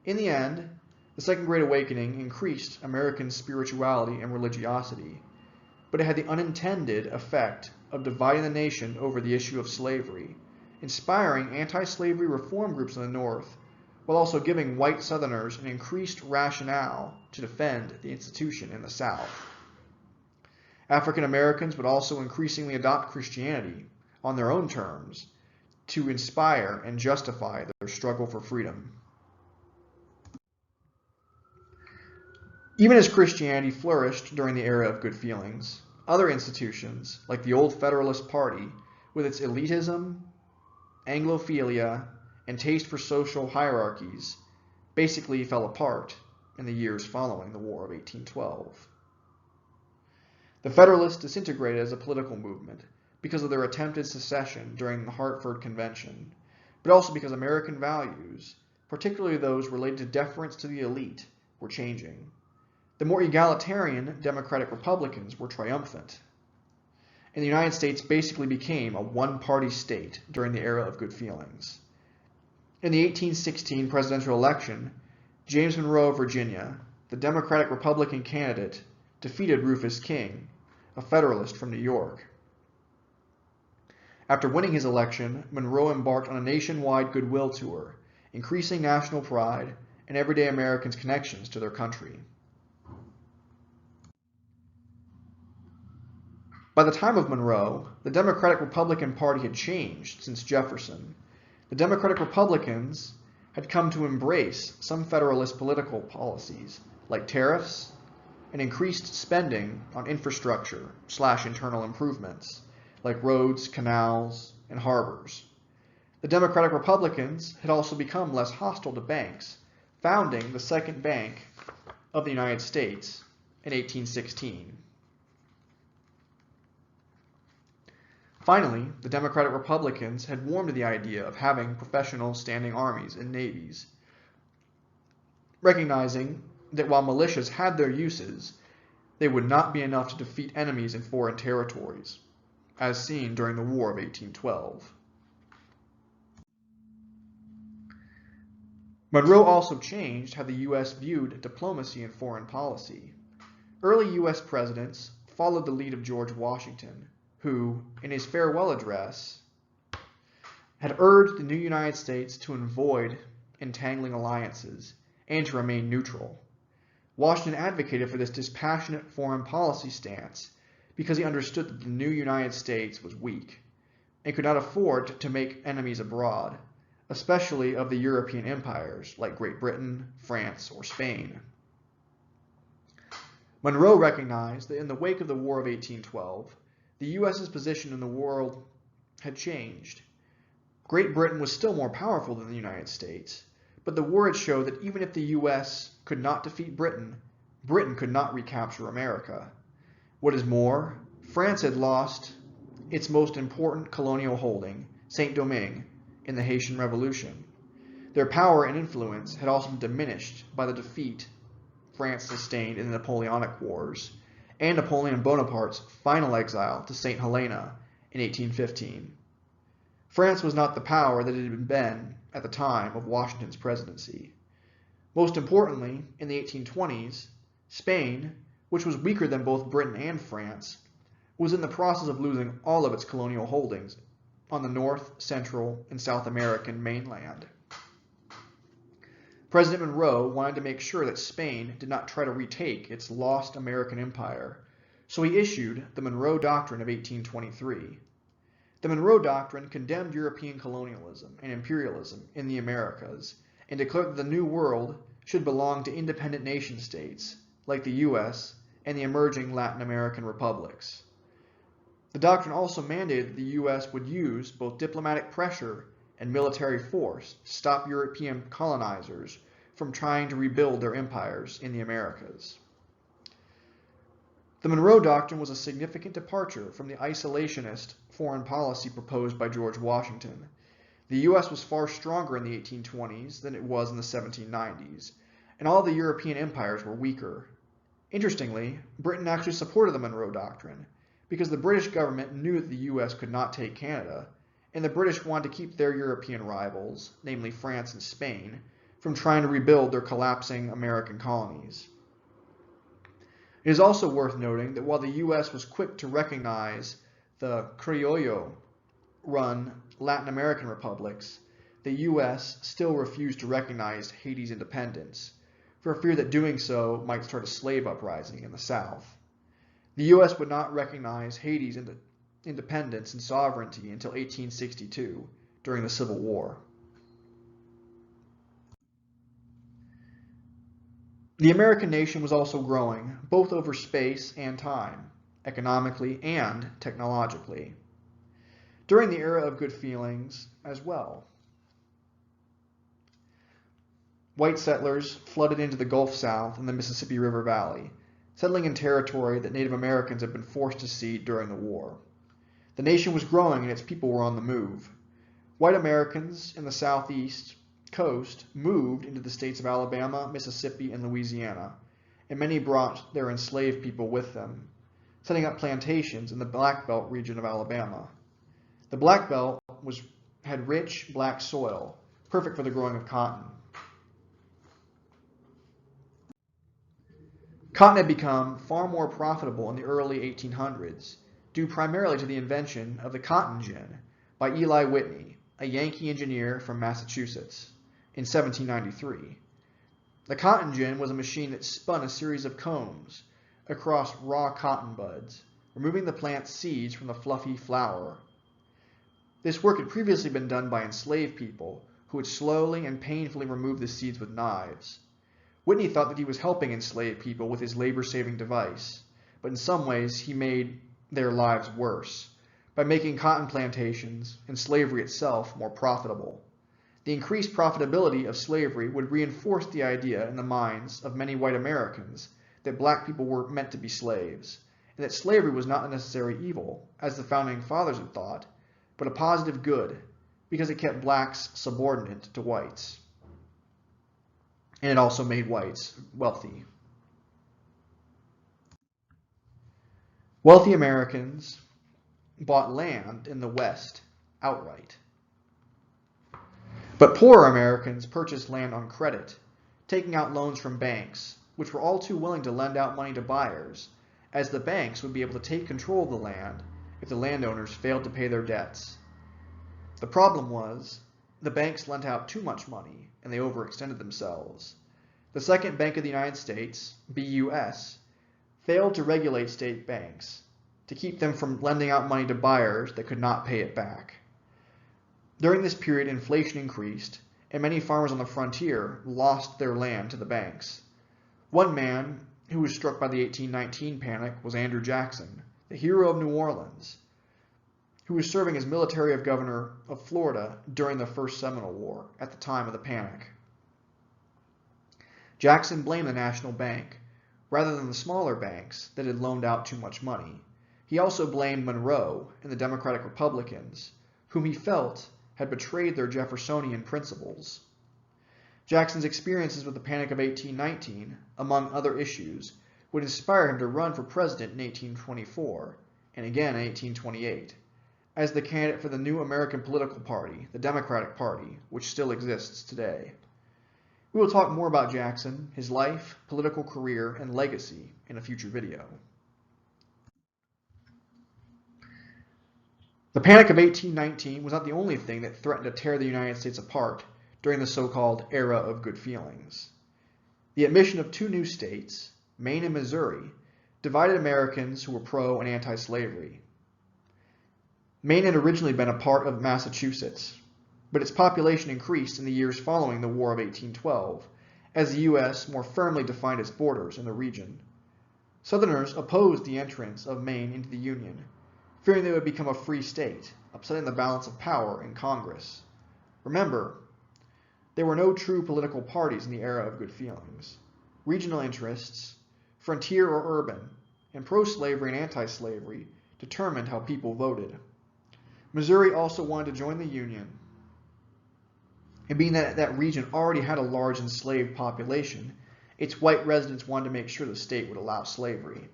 In the end, the Second Great Awakening increased American spirituality and religiosity, but it had the unintended effect of dividing the nation over the issue of slavery, inspiring anti-slavery reform groups in the North, while also giving white Southerners an increased rationale to defend the institution in the South. African Americans would also increasingly adopt Christianity on their own terms to inspire and justify their struggle for freedom. Even as Christianity flourished during the era of good feelings, other institutions, like the Old Federalist Party, with its elitism, Anglophilia, and taste for social hierarchies, basically fell apart in the years following the War of 1812. The Federalists disintegrated as a political movement because of their attempted secession during the Hartford Convention, but also because American values, particularly those related to deference to the elite, were changing. The more egalitarian Democratic Republicans were triumphant, and the United States basically became a one-party state during the era of good feelings. In the 1816 presidential election, James Monroe of Virginia, the Democratic-Republican candidate, defeated Rufus King, a Federalist from New York. After winning his election, Monroe embarked on a nationwide goodwill tour, increasing national pride and everyday Americans' connections to their country. By the time of Monroe, the Democratic-Republican Party had changed since Jefferson. The Democratic Republicans had come to embrace some Federalist political policies, like tariffs and increased spending on infrastructure/internal improvements, like roads, canals, and harbors. The Democratic Republicans had also become less hostile to banks, founding the Second Bank of the United States in 1816. Finally, the Democratic Republicans had warmed to the idea of having professional standing armies and navies, recognizing that while militias had their uses, they would not be enough to defeat enemies in foreign territories, as seen during the War of 1812. Monroe also changed how the U.S. viewed diplomacy and foreign policy. Early U.S. presidents followed the lead of George Washington, who, in his farewell address, had urged the new United States to avoid entangling alliances and to remain neutral. Washington advocated for this dispassionate foreign policy stance because he understood that the new United States was weak and could not afford to make enemies abroad, especially of the European empires like Great Britain, France, or Spain. Monroe recognized that in the wake of the War of 1812, the U.S.'s position in the world had changed. Great Britain was still more powerful than the United States, but the war had showed that even if the U.S. could not defeat Britain, Britain could not recapture America. What is more, France had lost its most important colonial holding, Saint-Domingue, in the Haitian Revolution. Their power and influence had also been diminished by the defeat France sustained in the Napoleonic Wars, and Napoleon Bonaparte's final exile to St. Helena in 1815. France was not the power that it had been at the time of Washington's presidency. Most importantly, in the 1820s, Spain, which was weaker than both Britain and France, was in the process of losing all of its colonial holdings on the North, Central, and South American mainland. President Monroe wanted to make sure that Spain did not try to retake its lost American empire, so he issued the Monroe Doctrine of 1823. The Monroe Doctrine condemned European colonialism and imperialism in the Americas and declared that the New World should belong to independent nation-states like the U.S. and the emerging Latin American republics. The doctrine also mandated that the U.S. would use both diplomatic pressure and military force to stop European colonizers from trying to rebuild their empires in the Americas. The Monroe Doctrine was a significant departure from the isolationist foreign policy proposed by George Washington. The U.S. was far stronger in the 1820s than it was in the 1790s, and all the European empires were weaker. Interestingly, Britain actually supported the Monroe Doctrine because the British government knew that the U.S. could not take Canada, and the British wanted to keep their European rivals, namely France and Spain, from trying to rebuild their collapsing American colonies. It is also worth noting that while the U.S. was quick to recognize the Criollo-run Latin American republics, the U.S. still refused to recognize Haiti's independence, for fear that doing so might start a slave uprising in the South. The U.S. would not recognize Haiti's independence and sovereignty until 1862, during the Civil War. The American nation was also growing, both over space and time, economically and technologically, during the era of good feelings as well. White settlers flooded into the Gulf South and the Mississippi River Valley, settling in territory that Native Americans had been forced to cede during the war. The nation was growing and its people were on the move. White Americans in the southeast coast moved into the states of Alabama, Mississippi, and Louisiana, and many brought their enslaved people with them, setting up plantations in the Black Belt region of Alabama. The Black Belt had rich black soil, perfect for the growing of cotton. Cotton had become far more profitable in the early 1800s, due primarily to the invention of the cotton gin by Eli Whitney, a Yankee engineer from Massachusetts, in 1793. The cotton gin was a machine that spun a series of combs across raw cotton buds, removing the plant's seeds from the fluffy flour. This work had previously been done by enslaved people who would slowly and painfully remove the seeds with knives. Whitney thought that he was helping enslaved people with his labor-saving device, but in some ways he made their lives worse by making cotton plantations and slavery itself more profitable. The increased profitability of slavery would reinforce the idea in the minds of many white Americans that black people were meant to be slaves, and that slavery was not a necessary evil, as the founding fathers had thought, but a positive good, because it kept blacks subordinate to whites. And it also made whites wealthy. Wealthy Americans bought land in the West outright. But poorer Americans purchased land on credit, taking out loans from banks, which were all too willing to lend out money to buyers, as the banks would be able to take control of the land if the landowners failed to pay their debts. The problem was, the banks lent out too much money, and they overextended themselves. The Second Bank of the United States, BUS, failed to regulate state banks to keep them from lending out money to buyers that could not pay it back. During this period, inflation increased, and many farmers on the frontier lost their land to the banks. One man who was struck by the 1819 panic was Andrew Jackson, the hero of New Orleans, who was serving as military governor of Florida during the First Seminole War at the time of the panic. Jackson blamed the National Bank, rather than the smaller banks that had loaned out too much money. He also blamed Monroe and the Democratic Republicans, whom he felt had betrayed their Jeffersonian principles. Jackson's experiences with the Panic of 1819, among other issues, would inspire him to run for president in 1824, and again in 1828, as the candidate for the new American political party, the Democratic Party, which still exists today. We will talk more about Jackson, his life, political career, and legacy in a future video. The Panic of 1819 was not the only thing that threatened to tear the United States apart during the so-called Era of Good Feelings. The admission of two new states, Maine and Missouri, divided Americans who were pro and anti-slavery. Maine had originally been a part of Massachusetts, but its population increased in the years following the War of 1812, as the U.S. more firmly defined its borders in the region. Southerners opposed the entrance of Maine into the Union, fearing they would become a free state, upsetting the balance of power in Congress. Remember, there were no true political parties in the Era of Good Feelings. Regional interests, frontier or urban, and pro-slavery and anti-slavery determined how people voted. Missouri also wanted to join the Union, and being that that region already had a large enslaved population, its white residents wanted to make sure the state would allow slavery.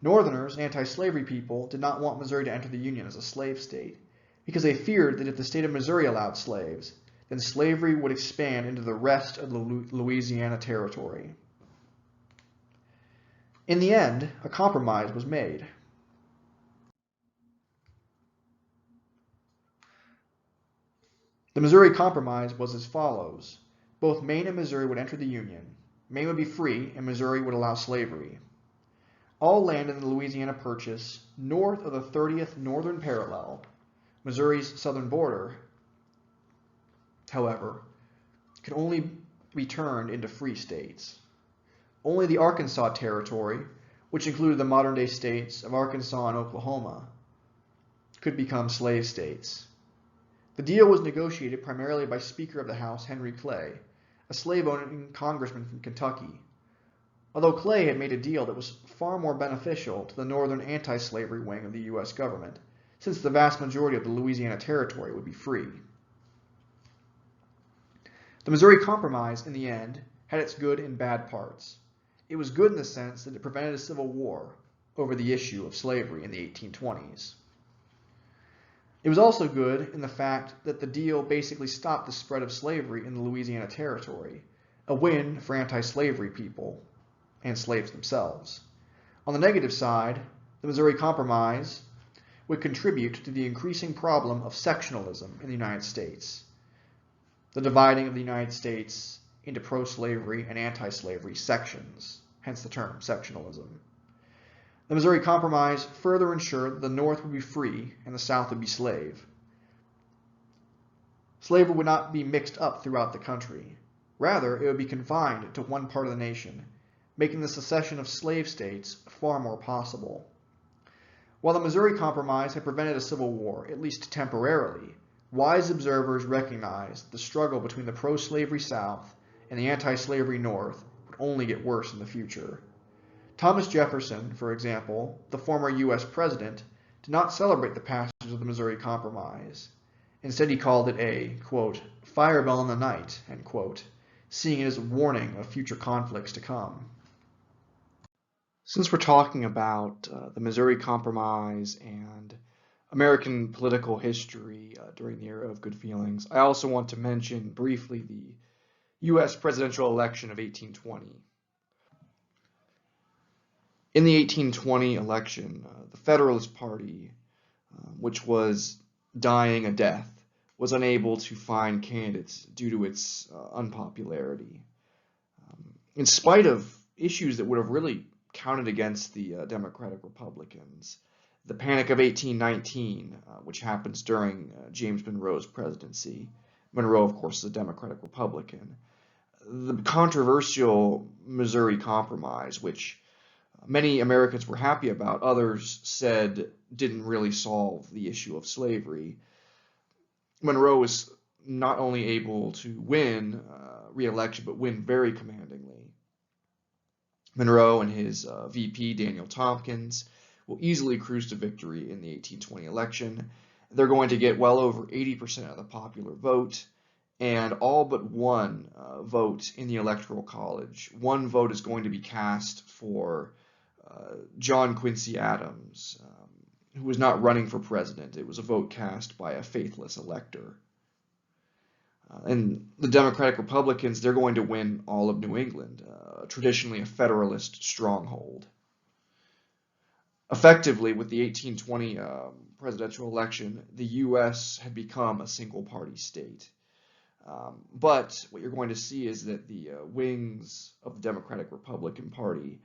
Northerners, anti-slavery people, did not want Missouri to enter the Union as a slave state, because they feared that if the state of Missouri allowed slaves, then slavery would expand into the rest of the Louisiana Territory. In the end, a compromise was made. The Missouri Compromise was as follows. Both Maine and Missouri would enter the Union. Maine would be free, and Missouri would allow slavery. All land in the Louisiana Purchase, north of the 30th northern parallel, Missouri's southern border, however, could only be turned into free states. Only the Arkansas Territory, which included the modern-day states of Arkansas and Oklahoma, could become slave states. The deal was negotiated primarily by Speaker of the House Henry Clay, a slave-owning congressman from Kentucky. Although Clay had made a deal that was far more beneficial to the northern anti-slavery wing of the U.S. government, since the vast majority of the Louisiana Territory would be free. The Missouri Compromise, in the end, had its good and bad parts. It was good in the sense that it prevented a civil war over the issue of slavery in the 1820s. It was also good in the fact that the deal basically stopped the spread of slavery in the Louisiana Territory, a win for anti-slavery people and slaves themselves. On the negative side, the Missouri Compromise would contribute to the increasing problem of sectionalism in the United States, the dividing of the United States into pro-slavery and anti-slavery sections, hence the term sectionalism. The Missouri Compromise further ensured that the North would be free and the South would be slave. Slavery would not be mixed up throughout the country. Rather, it would be confined to one part of the nation, making the secession of slave states far more possible. While the Missouri Compromise had prevented a civil war, at least temporarily, wise observers recognized the struggle between the pro-slavery South and the anti-slavery North would only get worse in the future. Thomas Jefferson, for example, the former U.S. president, did not celebrate the passage of the Missouri Compromise. Instead, he called it a, quote, firebell in the night, end quote, seeing it as a warning of future conflicts to come. Since we're talking about the Missouri Compromise and American political history during the Era of Good Feelings, I also want to mention briefly the U.S. presidential election of 1820. In the 1820 election, the Federalist Party, which was dying a death, was unable to find candidates due to its unpopularity. In spite of issues that would have really counted against the Democratic Republicans, the Panic of 1819, which happens during James Monroe's presidency. Monroe, of course, is a Democratic Republican. The controversial Missouri Compromise, which many Americans were happy about, others said didn't really solve the issue of slavery. Monroe was not only able to win re-election, but win very commandingly. Monroe and his VP, Daniel Tompkins, will easily cruise to victory in the 1820 election. They're going to get well over 80% of the popular vote, and all but one vote in the Electoral College. One vote is going to be cast for John Quincy Adams, who was not running for president. It was a vote cast by a faithless elector. And the Democratic Republicans, they're going to win all of New England, traditionally a Federalist stronghold. Effectively, with the 1820 presidential election, the U.S. had become a single-party state. But what you're going to see is that the wings of the Democratic Republican Party,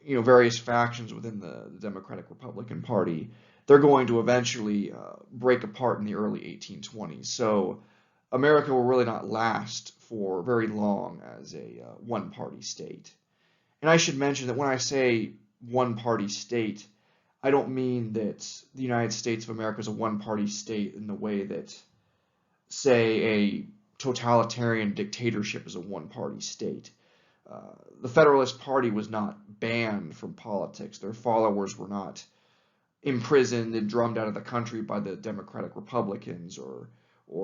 various factions within the Democratic Republican Party, they're going to eventually break apart in the early 1820s. So America will really not last for very long as a one-party state. And I should mention that when I say one-party state, I don't mean that the United States of America is a one-party state in the way that, say, a totalitarian dictatorship is a one-party state. The Federalist Party was not banned from politics. Their followers were not imprisoned and drummed out of the country by the Democratic Republicans or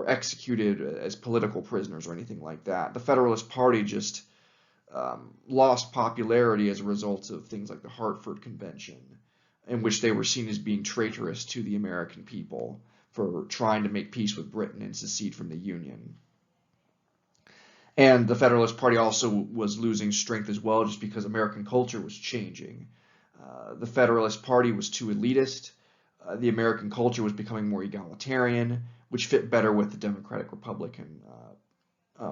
executed as political prisoners or anything like that. The Federalist Party just lost popularity as a result of things like the Hartford Convention, in which they were seen as being traitorous to the American people for trying to make peace with Britain and secede from the Union. And the Federalist Party also was losing strength as well, just because American culture was changing. The Federalist Party was too elitist. The American culture was becoming more egalitarian, which fit better with the Democratic Republican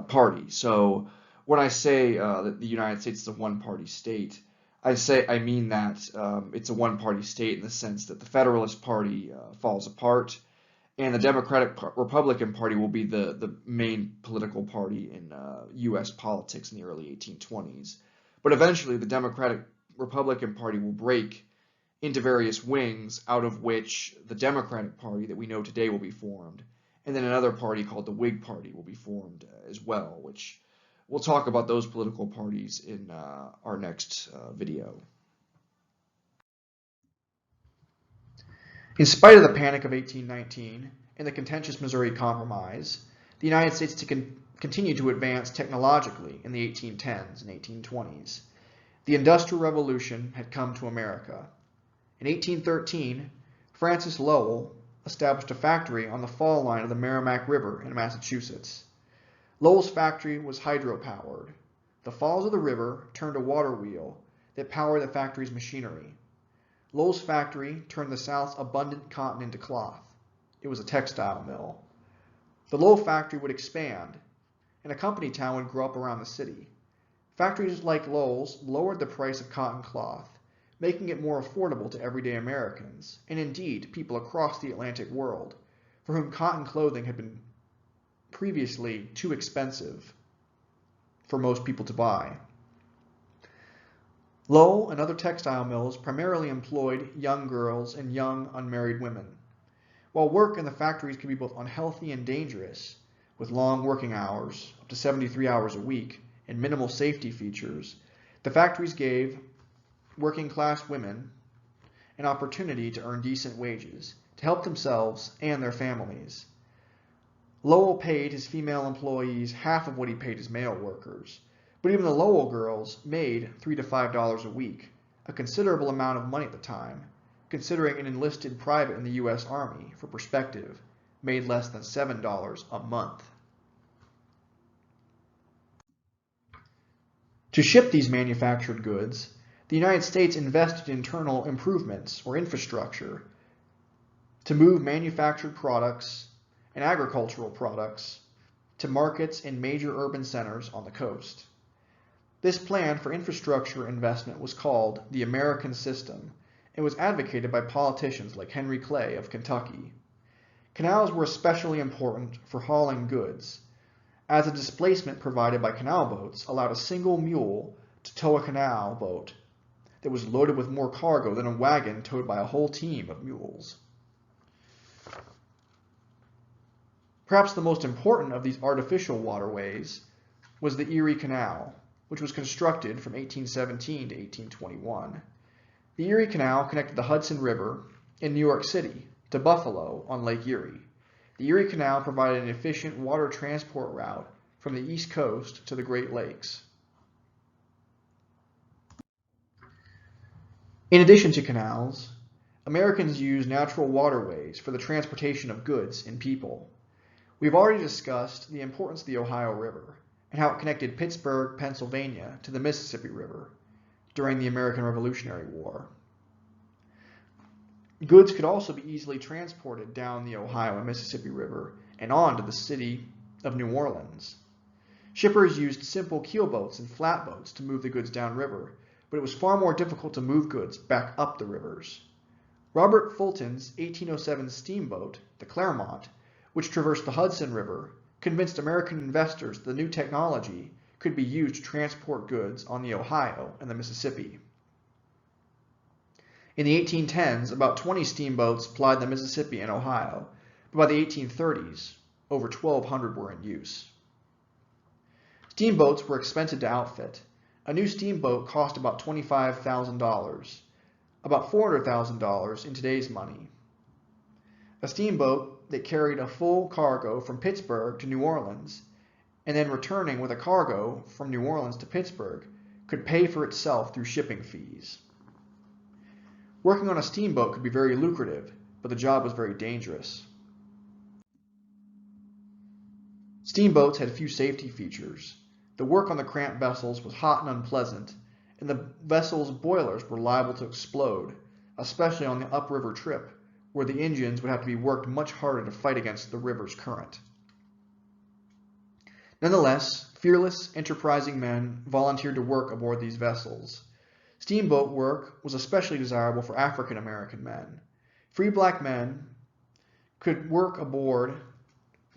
Party. So when I say that the United States is a one-party state, I mean that it's a one-party state in the sense that the Federalist Party falls apart, and the Democratic Republican Party will be the main political party in U.S. politics in the early 1820s. But eventually, the Democratic Republican Party will break into various wings, out of which the Democratic Party that we know today will be formed, and then another party called the Whig Party will be formed as well, which we'll talk about those political parties in our next video. In spite of the Panic of 1819 and the contentious Missouri Compromise, the United States continued to advance technologically in the 1810s and 1820s. The Industrial Revolution had come to America. In 1813, Francis Lowell established a factory on the fall line of the Merrimack River in Massachusetts. Lowell's factory was hydro-powered. The falls of the river turned a water wheel that powered the factory's machinery. Lowell's factory turned the South's abundant cotton into cloth. It was a textile mill. The Lowell factory would expand, and a company town would grow up around the city. Factories like Lowell's lowered the price of cotton cloth, making it more affordable to everyday Americans, and indeed people across the Atlantic world, for whom cotton clothing had been previously too expensive for most people to buy. Lowell and other textile mills primarily employed young girls and young unmarried women. While work in the factories could be both unhealthy and dangerous, with long working hours, up to 73 hours a week, and minimal safety features, the factories gave working class women an opportunity to earn decent wages, to help themselves and their families. Lowell paid his female employees half of what he paid his male workers, but even the Lowell girls made $3 to $5 a week, a considerable amount of money at the time, considering an enlisted private in the U.S. Army, for perspective, made less than $7 a month. To ship these manufactured goods, the United States invested in internal improvements or infrastructure to move manufactured products and agricultural products to markets in major urban centers on the coast. This plan for infrastructure investment was called the American System and was advocated by politicians like Henry Clay of Kentucky. Canals were especially important for hauling goods, as the displacement provided by canal boats allowed a single mule to tow a canal boat that was loaded with more cargo than a wagon towed by a whole team of mules. Perhaps the most important of these artificial waterways was the Erie Canal, which was constructed from 1817 to 1821. The Erie Canal connected the Hudson River in New York City to Buffalo on Lake Erie. The Erie Canal provided an efficient water transport route from the East Coast to the Great Lakes. In addition to canals, Americans used natural waterways for the transportation of goods and people. We've already discussed the importance of the Ohio River and how it connected Pittsburgh, Pennsylvania to the Mississippi River during the American Revolutionary War. Goods could also be easily transported down the Ohio and Mississippi River and on to the city of New Orleans. Shippers used simple keelboats and flatboats to move the goods downriver, but it was far more difficult to move goods back up the rivers. Robert Fulton's 1807 steamboat, the Clermont, which traversed the Hudson River, convinced American investors that the new technology could be used to transport goods on the Ohio and the Mississippi. In the 1810s, about 20 steamboats plied the Mississippi and Ohio, but by the 1830s, over 1,200 were in use. Steamboats were expensive to outfit. A new steamboat cost about $25,000, about $400,000 in today's money. A steamboat that carried a full cargo from Pittsburgh to New Orleans, and then returning with a cargo from New Orleans to Pittsburgh, could pay for itself through shipping fees. Working on a steamboat could be very lucrative, but the job was very dangerous. Steamboats had few safety features. The work on the cramped vessels was hot and unpleasant, and the vessel's boilers were liable to explode, especially on the upriver trip, where the engines would have to be worked much harder to fight against the river's current. Nonetheless, fearless, enterprising men volunteered to work aboard these vessels. Steamboat work was especially desirable for African American men. Free black men could work aboard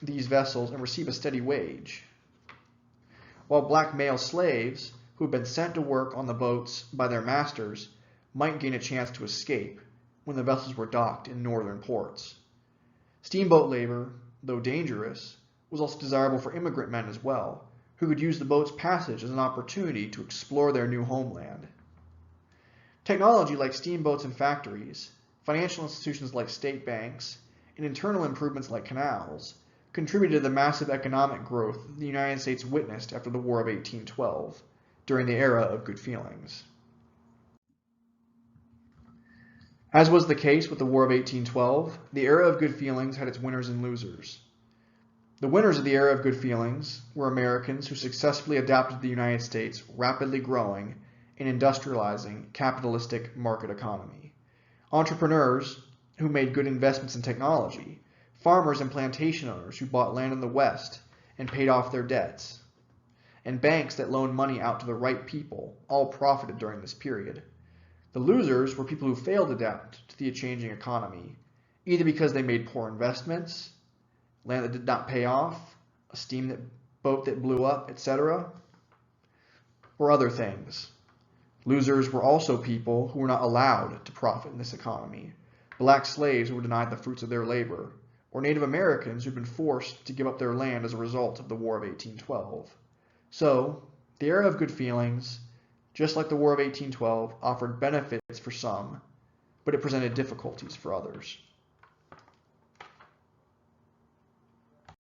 these vessels and receive a steady wage, while black male slaves who had been sent to work on the boats by their masters might gain a chance to escape when the vessels were docked in northern ports. Steamboat labor, though dangerous, was also desirable for immigrant men as well, who could use the boat's passage as an opportunity to explore their new homeland. Technology like steamboats and factories, financial institutions like state banks, and internal improvements like canals contributed to the massive economic growth the United States witnessed after the War of 1812, during the era of good feelings. As was the case with the War of 1812, the era of good feelings had its winners and losers. The winners of the era of good feelings were Americans who successfully adapted to the United States' rapidly growing and industrializing capitalistic market economy. Entrepreneurs who made good investments in technology, farmers and plantation owners who bought land in the West and paid off their debts, and banks that loaned money out to the right people all profited during this period. The losers were people who failed to adapt to the changing economy, either because they made poor investments, land that did not pay off, a steamboat that blew up, etc., or other things. Losers were also people who were not allowed to profit in this economy, black slaves who were denied the fruits of their labor, or Native Americans who had been forced to give up their land as a result of the War of 1812. So, the era of good feelings, just like the War of 1812, offered benefits for some, but it presented difficulties for others.